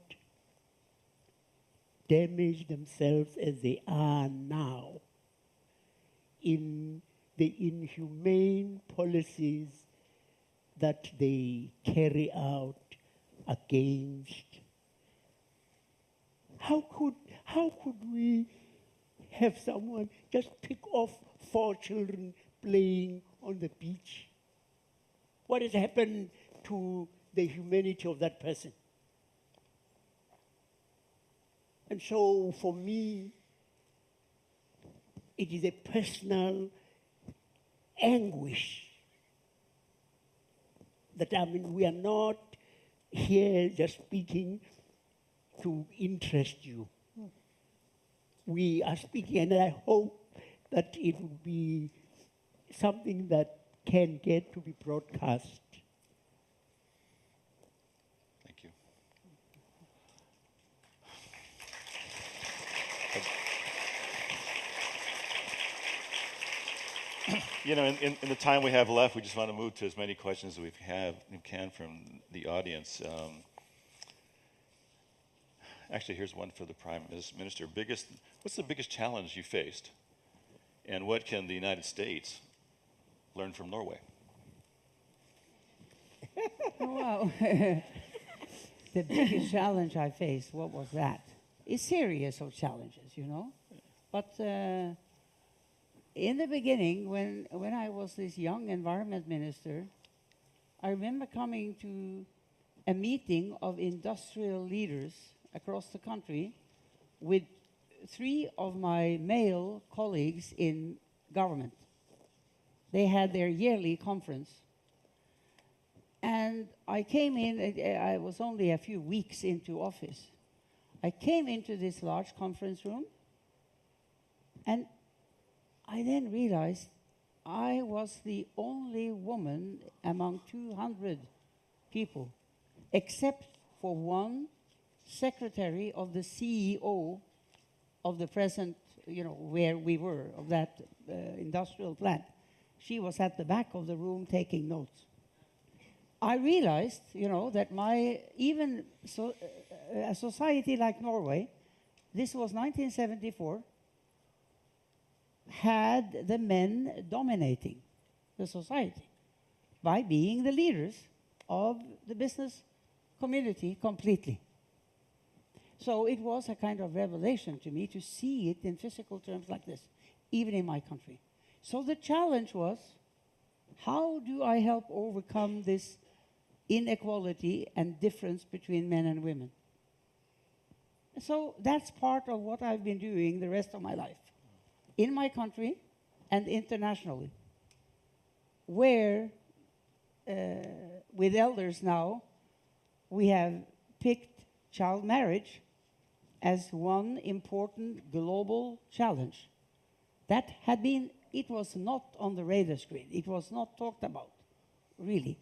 damage themselves as they are now in the inhumane policies that they carry out against. How could we have someone just pick off 4 children playing on the beach? What has happened to the humanity of that person? And so for me, it is a personal anguish that, I mean, we are not here just speaking to interest you. We are speaking, and I hope that it will be something that can get to be broadcast.
Thank you. You know, in the time we have left, we just want to move to as many questions as we can from the audience. Actually, here's one for the Prime Minister. What's the biggest challenge you faced? And what can the United States learn from Norway?
Wow. The biggest challenge I faced, what was that? It's series of challenges, you know. But in the beginning, when I was this young environment minister, I remember coming to a meeting of industrial leaders across the country with 3 of my male colleagues in government. They had their yearly conference. And I came in, I was only a few weeks into office. I came into this large conference room, and I then realized I was the only woman among 200 people, except for one secretary of the CEO of the present, where we were, of that industrial plant. She was at the back of the room taking notes. I realized, that a society like Norway, this was 1974, had the men dominating the society by being the leaders of the business community completely. So it was a kind of revelation to me to see it in physical terms like this, even in my country. So the challenge was, how do I help overcome this inequality and difference between men and women? So that's part of what I've been doing the rest of my life, in my country and internationally, where with elders now, we have picked child marriage as one important global challenge. That had been, it was not on the radar screen. It was not talked about, really,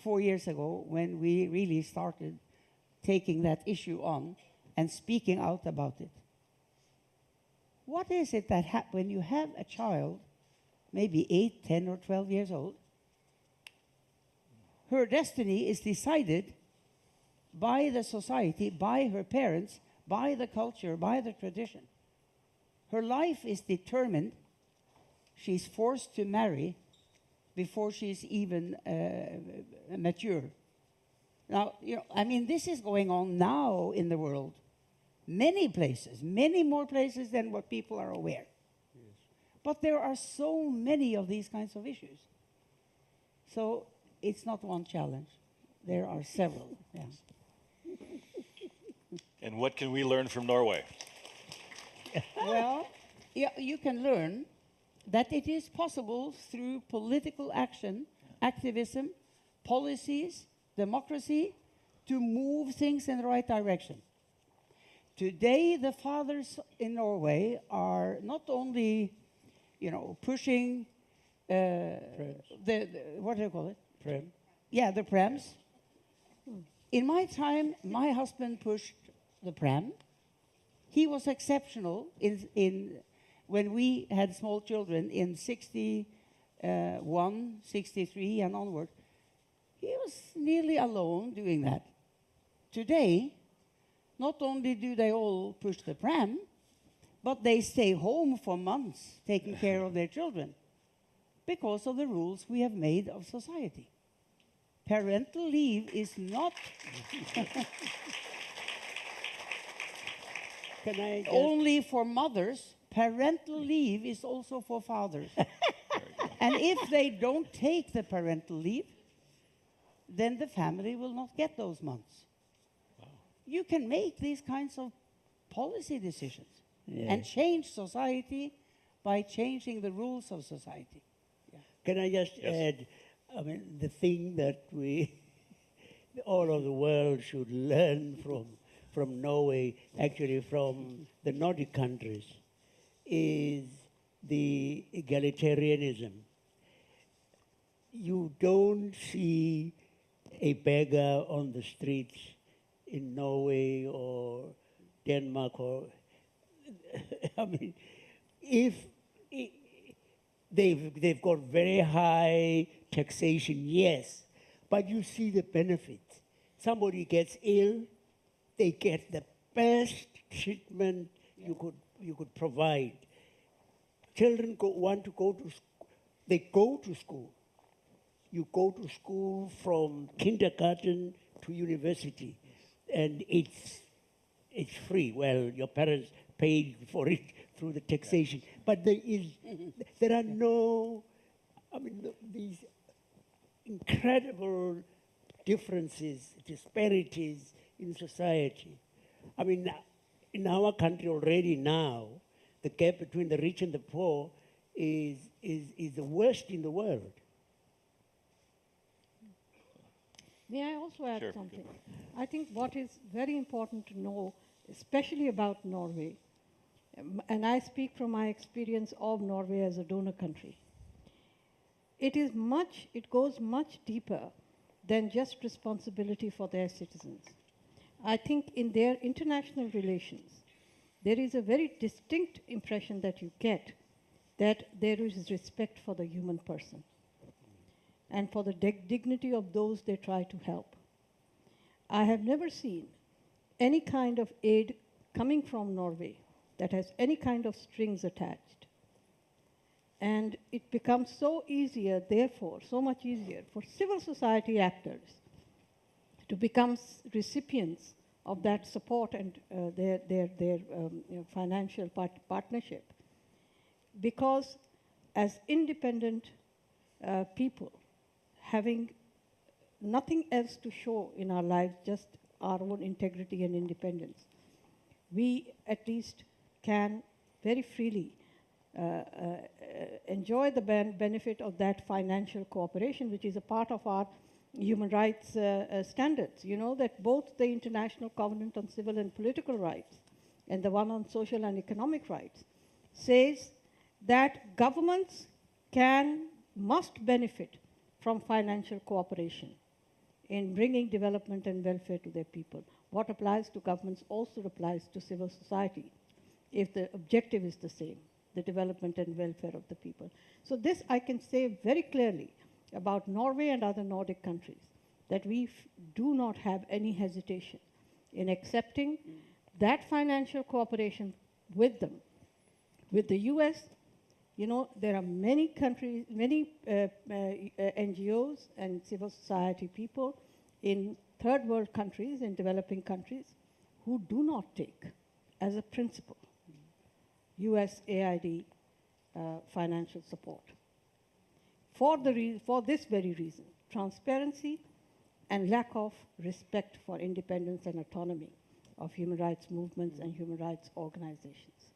4 years ago when we really started taking that issue on and speaking out about it. What is it that when you have a child, maybe 8, 10, or 12 years old, her destiny is decided by the society, by her parents, by the culture, by the tradition. Her life is determined. She's forced to marry before she's even mature. Now, this is going on now in the world. Many places, many more places than what people are aware. Yes. But there are so many of these kinds of issues. So it's not one challenge. There are several. Yeah.
And what can we learn from Norway?
Well, you can learn that it is possible through political action, activism, policies, democracy, to move things in the right direction. Today, the fathers in Norway are not only, pushing what do you call it?
Prem.
Yeah, the prams. In my time, my husband pushed the pram. He was exceptional when we had small children in 61, 63, and onward. He was nearly alone doing that. Today, not only do they all push the pram, but they stay home for months taking care of their children because of the rules we have made of society. Parental leave is not
Can I just
only for mothers. Parental leave is also for fathers. And if they don't take the parental leave, then the family will not get those months. Wow. You can make these kinds of policy decisions and change society by changing the rules of society. Yeah.
Can I just add, the thing that all of the world should learn from Norway, actually from the Nordic countries, is the egalitarianism. You don't see a beggar on the streets in Norway or Denmark if they've got very high taxation, yes, but you see the benefits. Somebody gets ill, they get the best treatment you could provide. Children want to go to school. They go to school. You go to school from kindergarten to university, and it's free. Well, your parents paid for it through the taxation, but there are no, these incredible differences, disparities in society. In our country already now, the gap between the rich and the poor is the worst in the world.
May I also add
Sure.
something? I think what is very important to know, especially about Norway, and I speak from my experience of Norway as a donor country, it goes much deeper than just responsibility for their citizens. I think in their international relations, there is a very distinct impression that you get that there is respect for the human person and for the dignity of those they try to help. I have never seen any kind of aid coming from Norway that has any kind of strings attached. And it becomes so easier, therefore, so much easier for civil society actors to become recipients of that support and their financial partnership. Because as independent people, having nothing else to show in our lives, just our own integrity and independence, we at least can very freely enjoy the benefit of that financial cooperation, which is a part of our human rights standards. You know that both the International Covenant on Civil and Political Rights and the one on social and economic rights says that governments must benefit from financial cooperation in bringing development and welfare to their people. What applies to governments also applies to civil society if the objective is the same, the development and welfare of the people. So this I can say very clearly about Norway and other Nordic countries, that we do not have any hesitation in accepting that financial cooperation with them. With the US, you know, there are many countries, many NGOs and civil society people in third world countries, in developing countries, who do not take as a principle USAID financial support. For this very reason, transparency and lack of respect for independence and autonomy of human rights movements and human rights organizations.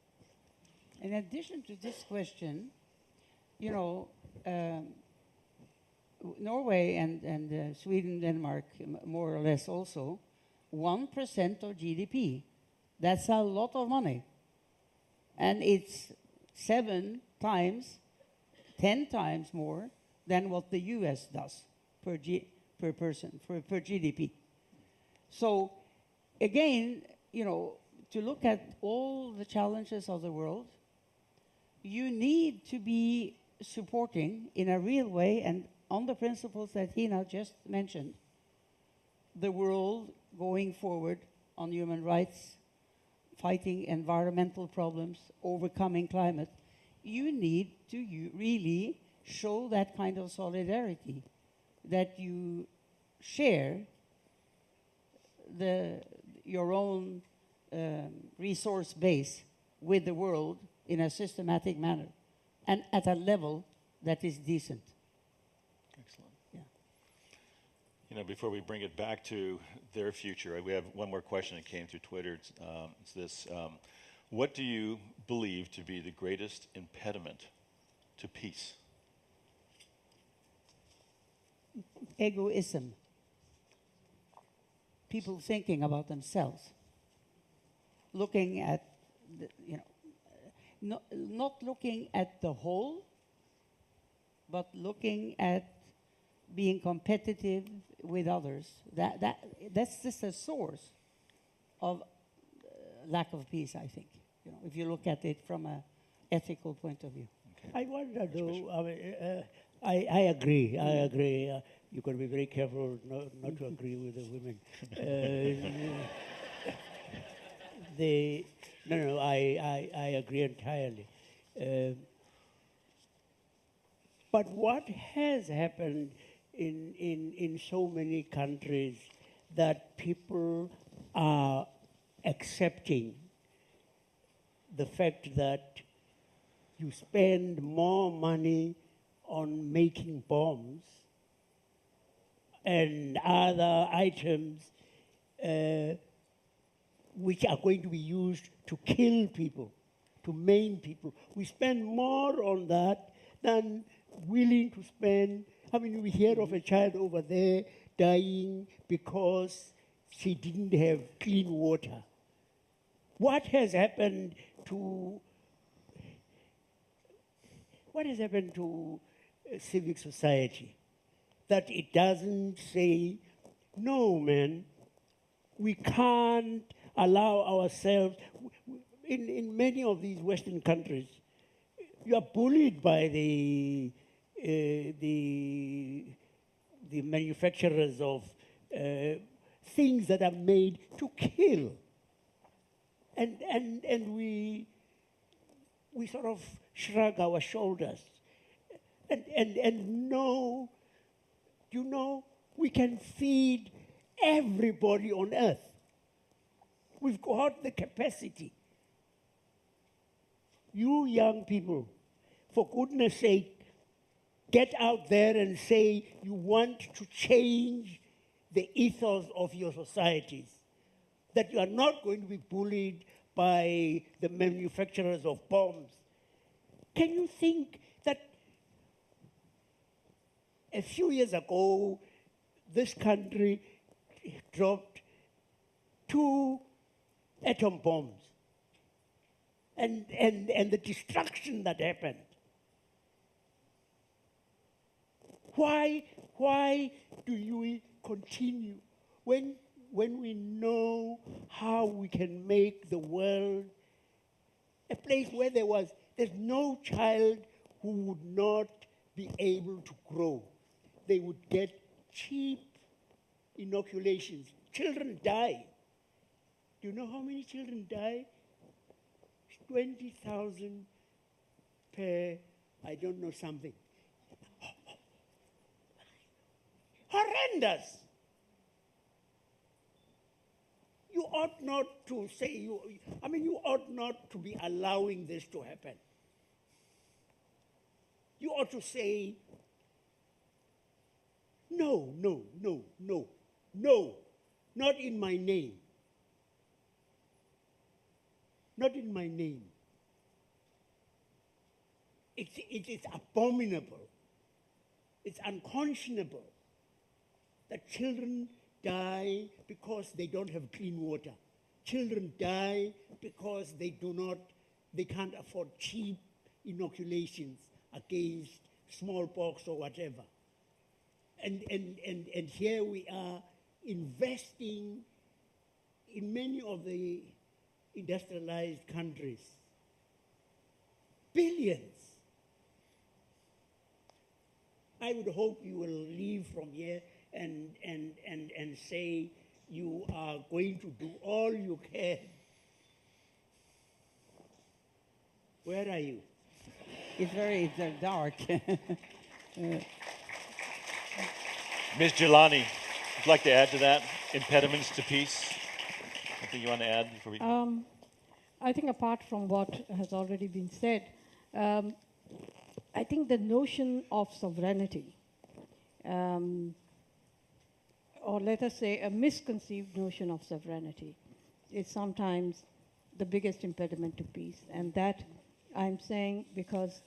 In addition to this question, you know, Norway and Sweden, Denmark, more or less also, 1% of GDP. That's a lot of money. And it's 7 times, 10 times more than what the US does per person, per GDP. So again, you know, to look at all the challenges of the world, you need to be supporting in a real way and on the principles that Hina just mentioned, the world going forward on human rights, fighting environmental problems, overcoming climate. You need to really show that kind of solidarity, that you share your own resource base with the world in a systematic manner and at a level that is decent.
Excellent.
Yeah.
You know, before we bring it back to their future, we have one more question that came through Twitter. It's this. What do you believe to be the greatest impediment to peace?
Egoism. People thinking about themselves, looking at, not looking at the whole, but looking at being competitive with others. That's just a source of lack of peace, I think. You know, if you look at it from an ethical point of view.
I wonder, though, I agree. I agree. You got to be very careful not to agree with the women. I agree entirely. But what has happened in so many countries that people are accepting the fact that you spend more money on making bombs and other items which are going to be used to kill people, to maim people. We spend more on that than willing to spend. I mean, we hear of a child over there dying because she didn't have clean water. what has happened to civic society that it doesn't say, no, man, we can't allow ourselves. In many of these Western countries, you are bullied by the manufacturers of things that are made to kill, and we sort of shrug our shoulders, and no, you know, we can feed everybody on earth. We've got the capacity. You young people, for goodness sake, get out there and say you want to change the ethos of your societies, that you are not going to be bullied by the manufacturers of bombs. Can you think that a few years ago, this country dropped 2 atom bombs, and the destruction that happened? Why do we continue when we know how we can make the world a place where there's no child who would not be able to grow? They would get cheap inoculations. Children die. Do you know how many children die? 20,000 per, I don't know, something. Horrendous. You ought not to say, you ought not to be allowing this to happen. You ought to say, no, no, no, no, no, not in my name. Not in my name. It is abominable. It's unconscionable that children die because they don't have clean water. Children die because they can't afford cheap inoculations against smallpox or whatever. And here we are investing in many of the industrialized countries billions. I would hope you will leave from here and say you are going to do all you can. Where are you?
It's very dark.
Ms. Jelani, would you like to add to that? Impediments to peace? Anything you want to add before we...
I think apart from what has already been said, I think the notion of sovereignty, or let us say a misconceived notion of sovereignty, is sometimes the biggest impediment to peace. And that I'm saying because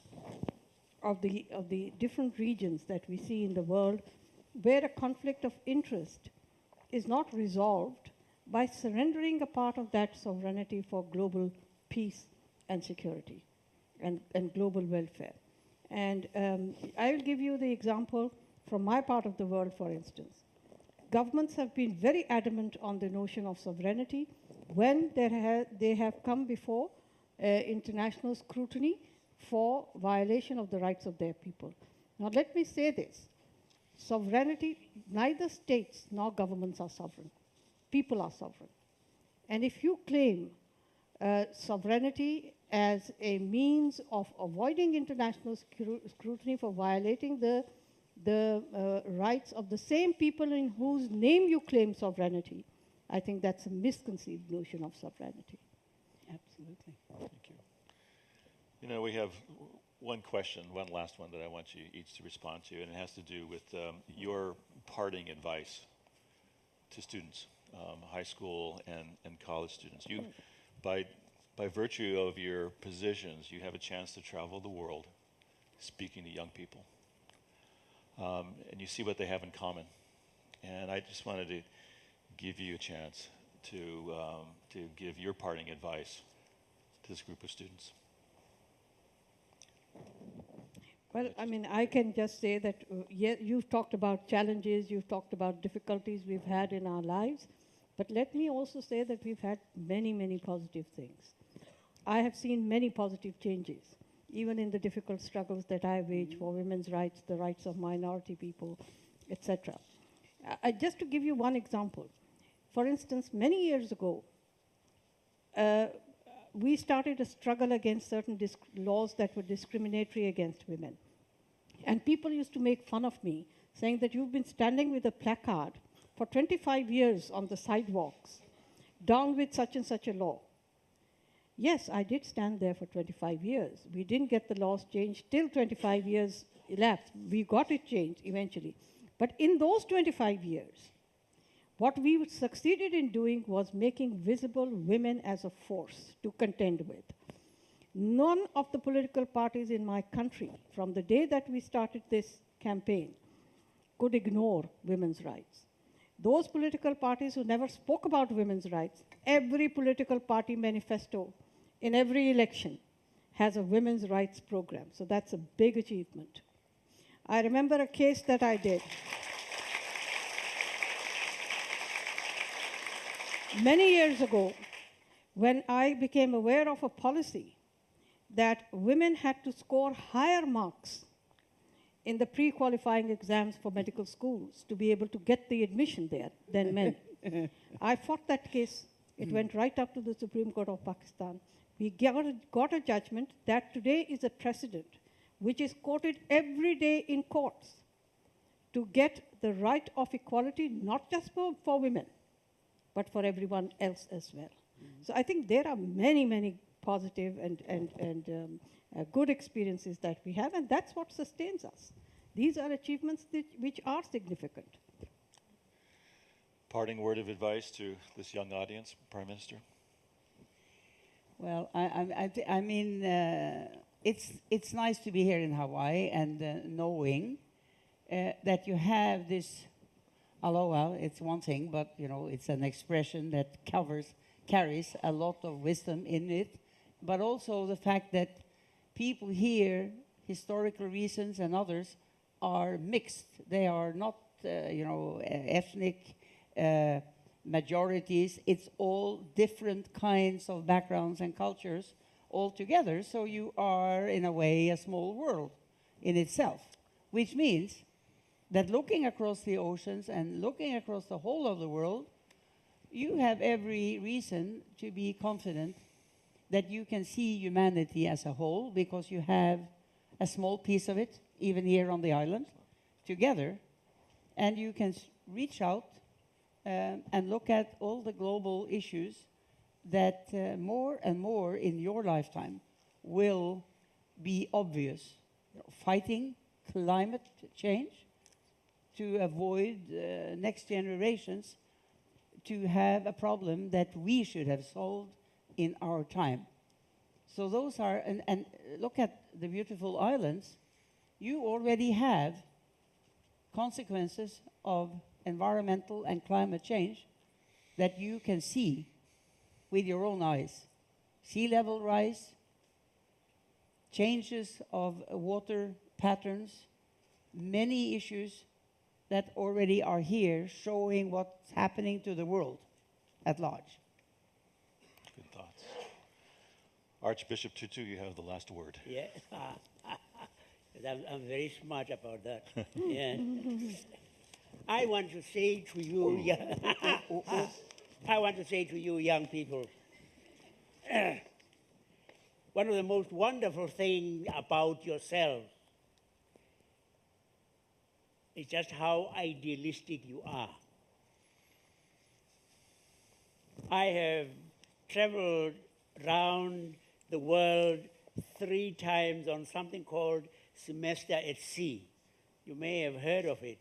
of the different regions that we see in the world where a conflict of interest is not resolved by surrendering a part of that sovereignty for global peace and security and global welfare. And I will give you the example from my part of the world, for instance. Governments have been very adamant on the notion of sovereignty when they have come before international scrutiny for violation of the rights of their people. Now let me say this. Sovereignty, neither states nor governments are sovereign. People are sovereign. And if you claim sovereignty as a means of avoiding international scrutiny for violating the rights of the same people in whose name you claim sovereignty, I think that's a misconceived notion of sovereignty.
Absolutely.
Thank you. You know, we have one question, one last one that I want you each to respond to, and it has to do with your parting advice to students, high school and college students. You, by virtue of your positions, you have a chance to travel the world speaking to young people. And you see what they have in common. And I just wanted to give you a chance to give your parting advice to this group of students?
Well, I mean, I can just say that, yeah, you've talked about challenges, you've talked about difficulties we've had in our lives, but let me also say that we've had many, many positive things. I have seen many positive changes, even in the difficult struggles that I wage for women's rights, the rights of minority people, etc. Just to give you one example, for instance, many years ago, we started a struggle against certain laws that were discriminatory against women. And people used to make fun of me, saying that you've been standing with a placard for 25 years on the sidewalks, down with such and such a law. Yes, I did stand there for 25 years. We didn't get the laws changed till 25 years elapsed. We got it changed eventually. But in those 25 years, what we succeeded in doing was making visible women as a force to contend with. None of the political parties in my country, from the day that we started this campaign, could ignore women's rights. Those political parties who never spoke about women's rights, every political party manifesto in every election has a women's rights program. So that's a big achievement. I remember a case that I did. Many years ago, when I became aware of a policy that women had to score higher marks in the pre-qualifying exams for medical schools to be able to get the admission there than men. I fought that case. It went right up to the Supreme Court of Pakistan. We got a judgment that today is a precedent, which is quoted every day in courts to get the right of equality, not just for women, but for everyone else as well. So I think there are many, many positive and good experiences that we have, and that's what sustains us. These are achievements which are significant.
Parting word of advice to this young audience, Prime Minister?
Well, I mean, it's nice to be here in Hawaii and knowing that you have this aloha. It's one thing, but you know, it's an expression that carries a lot of wisdom in it, but also the fact that people here, historical reasons and others, are mixed. They are not, ethnic majorities. It's all different kinds of backgrounds and cultures all together. So you are, in a way, a small world in itself, which means that looking across the oceans and looking across the whole of the world, you have every reason to be confident that you can see humanity as a whole, because you have a small piece of it, even here on the island, together, and you can reach out and look at all the global issues that more and more in your lifetime will be obvious. Fighting climate change to avoid next generations to have a problem that we should have solved in our time. So those are, and look at the beautiful islands. You already have consequences of environmental and climate change that you can see with your own eyes. Sea level rise, changes of water patterns, many issues that already are here showing what's happening to the world at large.
Good thoughts. Archbishop Tutu, you have the last word.
Yeah. I'm very smart about that. Yeah. I want to say to you, I want to say to you young people, one of the most wonderful things about yourselves is just how idealistic you are. I have traveled around the world 3 times on something called Semester at Sea. You may have heard of it.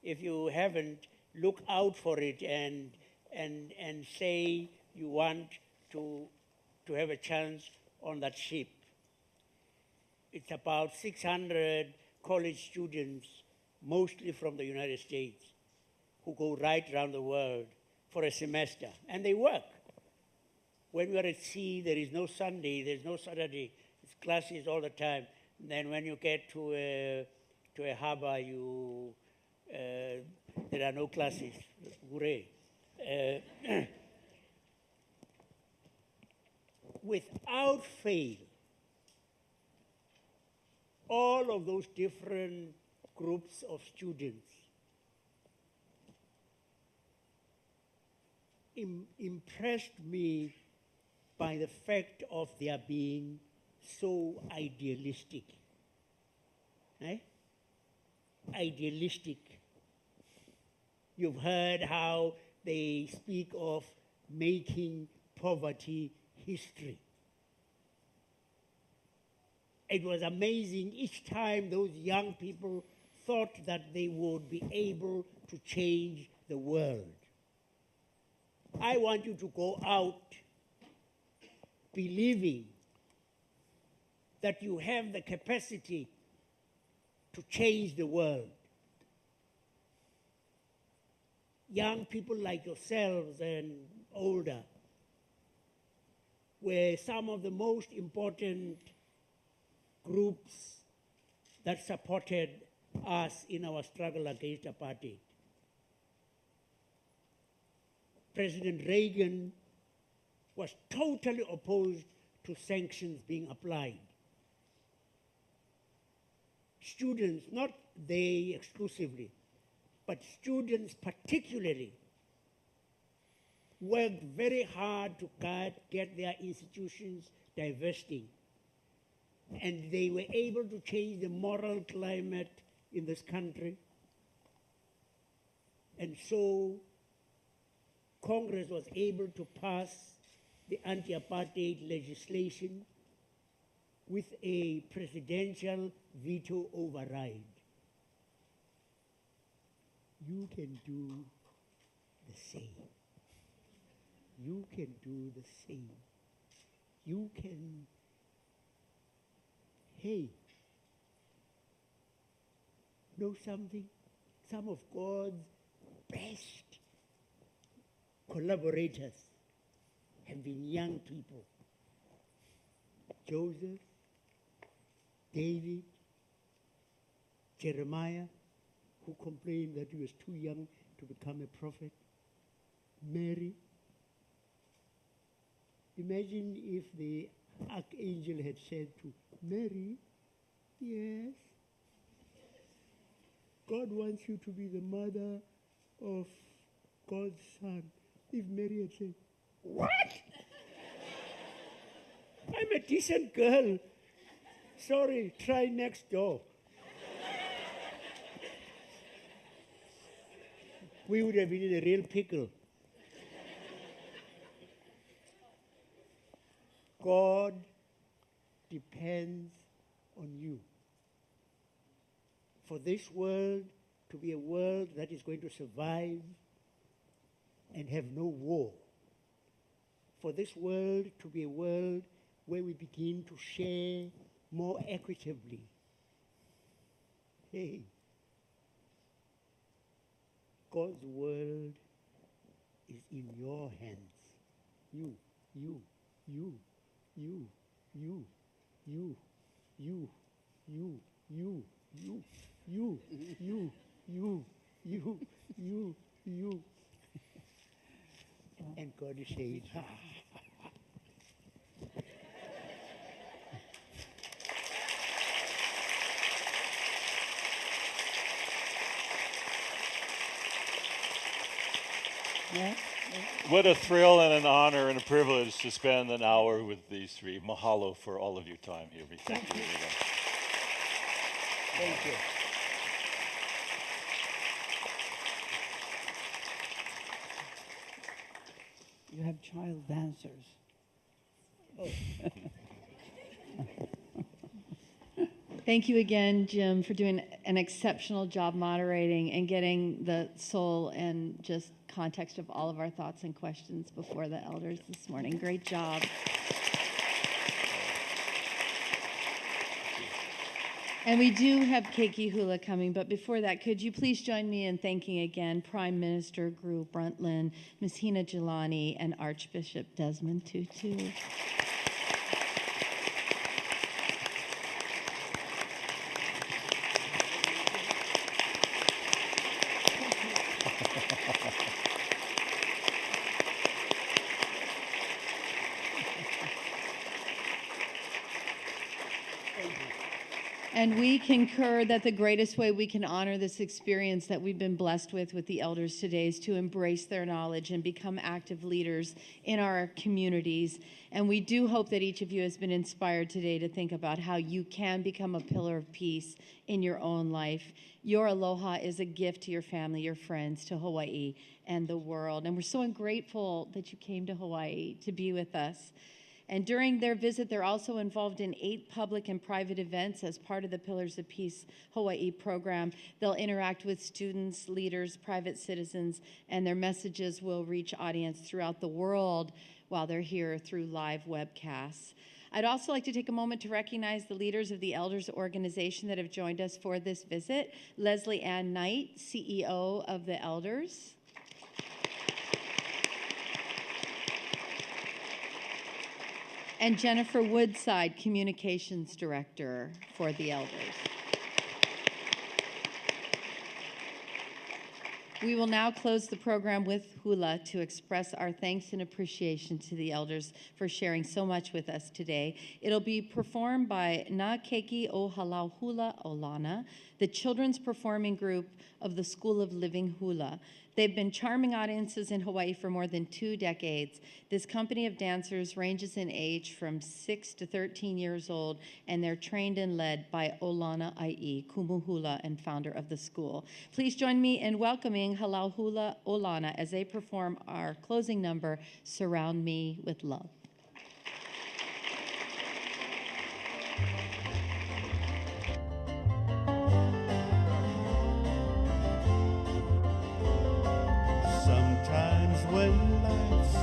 If you haven't, look out for it and say you want to have a chance on that ship. It's about 600 college students, mostly from the United States, who go right around the world for a semester, and they work. When you're at sea, there is no Sunday, there's no Saturday. It's classes all the time. Then when you get to a harbor, there are no classes. Hooray. Without fail, all of those different groups of students impressed me by the fact of their being so idealistic. Idealistic. You've heard how they speak of making poverty history. It was amazing each time those young people thought that they would be able to change the world. I want you to go out believing that you have the capacity to change the world. Young people like yourselves and older were some of the most important groups that supported us in our struggle against apartheid. President Reagan was totally opposed to sanctions being applied. Students, not they exclusively, but students particularly, worked very hard to get their institutions divesting. And they were able to change the moral climate in this country. And so Congress was able to pass the anti-apartheid legislation with a presidential veto override. You can do the same. You can do the same. You can, hey, know something? Some of God's best collaborators have been young people. Joseph, David, Jeremiah, who complained that he was too young to become a prophet, Mary. Imagine if the archangel had said to Mary, yes, God wants you to be the mother of God's son. If Mary had said, what? I'm a decent girl. Sorry, try next door. We would have been in a real pickle. God depends on you. For this world to be a world that is going to survive and have no war. For this world to be a world where we begin to share more equitably. Hey, God's world is in your hands. You, you, you, you, you, you, you, you, you, you, you, you, you, you, you, you. And God is saying,
Yeah?
What a thrill and an honor and a privilege to spend an hour with these three. Mahalo for all of your time here. We thank you.
Thank you.
You have child dancers.
Thank you again, Jim, for doing an exceptional job moderating and getting the soul and just context of all of our thoughts and questions before the elders this morning. Great job. And we do have Keiki Hula coming, but before that, could you please join me in thanking again Prime Minister Gru Brundtland, Ms. Hina Jelani, and Archbishop Desmond Tutu. And we concur that the greatest way we can honor this experience that we've been blessed with the elders today is to embrace their knowledge and become active leaders in our communities. And we do hope that each of you has been inspired today to think about how you can become a pillar of peace in your own life. Your aloha is a gift to your family, your friends, to Hawaii and the world. And we're so grateful that you came to Hawaii to be with us. And during their visit, they're also involved in 8 public and private events as part of the Pillars of Peace Hawaii program. They'll interact with students, leaders, private citizens, and their messages will reach audience throughout the world while they're here through live webcasts. I'd also like to take a moment to recognize the leaders of the Elders organization that have joined us for this visit. Leslie Ann Knight, CEO of the Elders. And Jennifer Woodside, Communications Director for the Elders. We will now close the program with hula to express our thanks and appreciation to the elders for sharing so much with us today. It'll be performed by Na Keiki o Halau Hula Olana, the children's performing group of the School of Living Hula. They've been charming audiences in Hawaii for more than 2 decades. This company of dancers ranges in age from 6 to 13 years old, and they're trained and led by Olana Ai, Kumuhula and founder of the school. Please join me in welcoming Halau Hula Olana as they perform our closing number, Surround Me with Love.
Sometimes when life's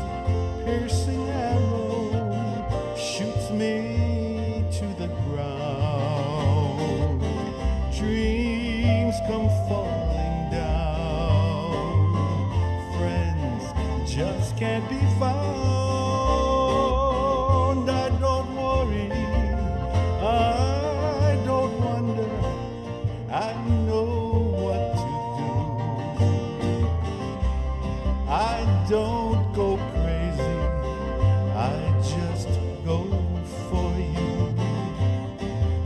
piercing arrow shoots me to the ground, dreams come falling down, friends just can't be found. I don't worry, I don't wonder, I know what to do. I don't go crazy, I just go for you.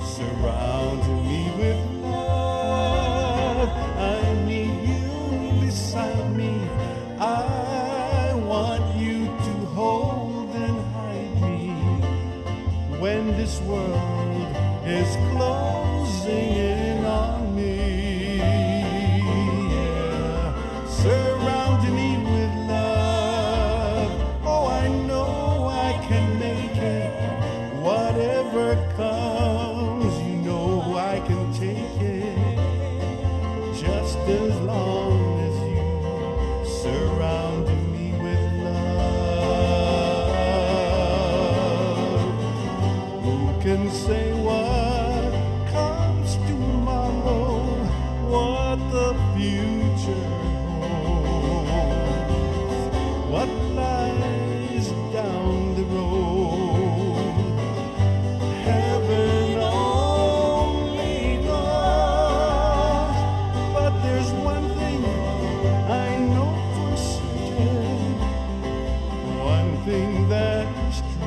Surround me with love, I need you beside me. I want you to hold and hide me when this world is closing in on me. Yeah. Surround me with love. Oh, I know I can make it. Whatever comes, you know I can take it. Just as long as you surround me with love. Who can say what comes tomorrow, what the future holds, what lies down the road? Heaven only knows. But there's one thing I know for certain, one thing that is true.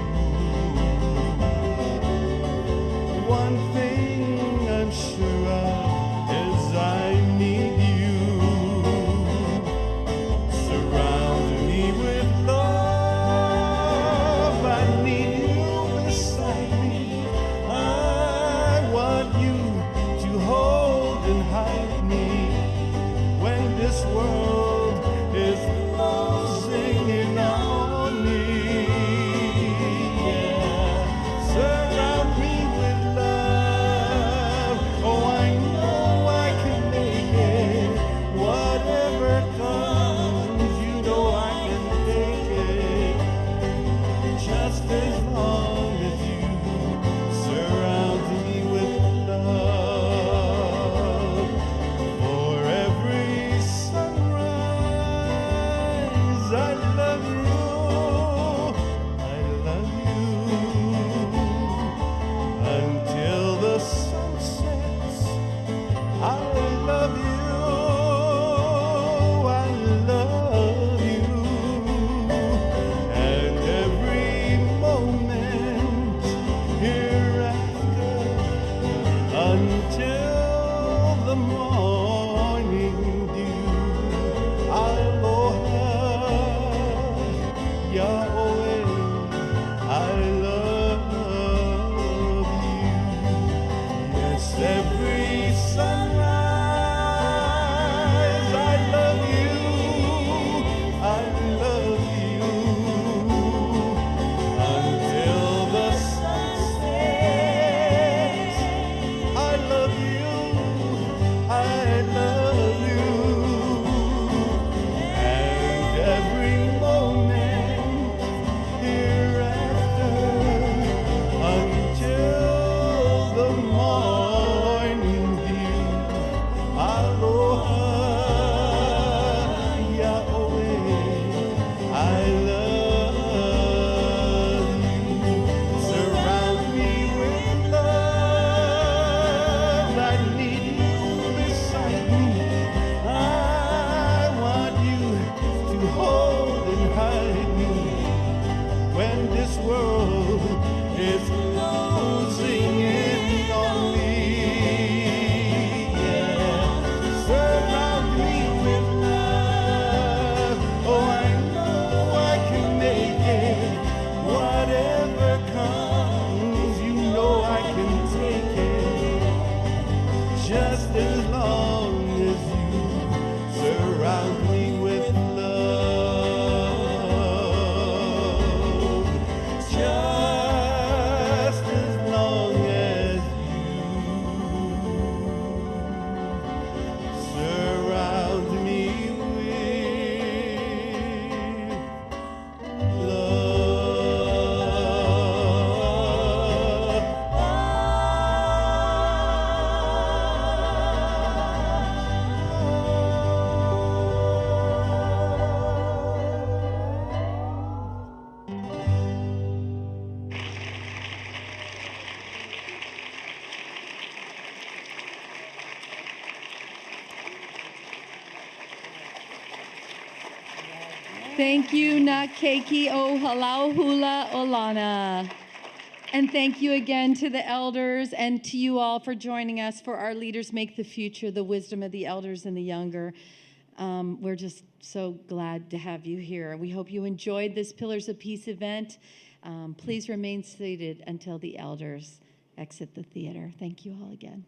Yahweh, I love you. Yes, every sunrise, I love you. I love you. Until the sun sets, I love you. I love you. And every moment hereafter, until the morning dew. Aloha, Yahweh, I love you. Surround me with love. I need you beside me. I want you to hold and hide me when this world is closing in on me. Yeah. Surround me with love. Oh, I know I can make it. Whatever comes, you know I can take it. Just as long as you surround me with love. Just as long as you surround me with
Thank you, Nakeki o Halau Hula Olana. And thank you again to the elders and to you all for joining us for our Leaders Make the Future, the wisdom of the elders and the younger. We're just so glad to have you here. We hope you enjoyed this Pillars of Peace event. Please remain seated until the elders exit the theater. Thank you all again.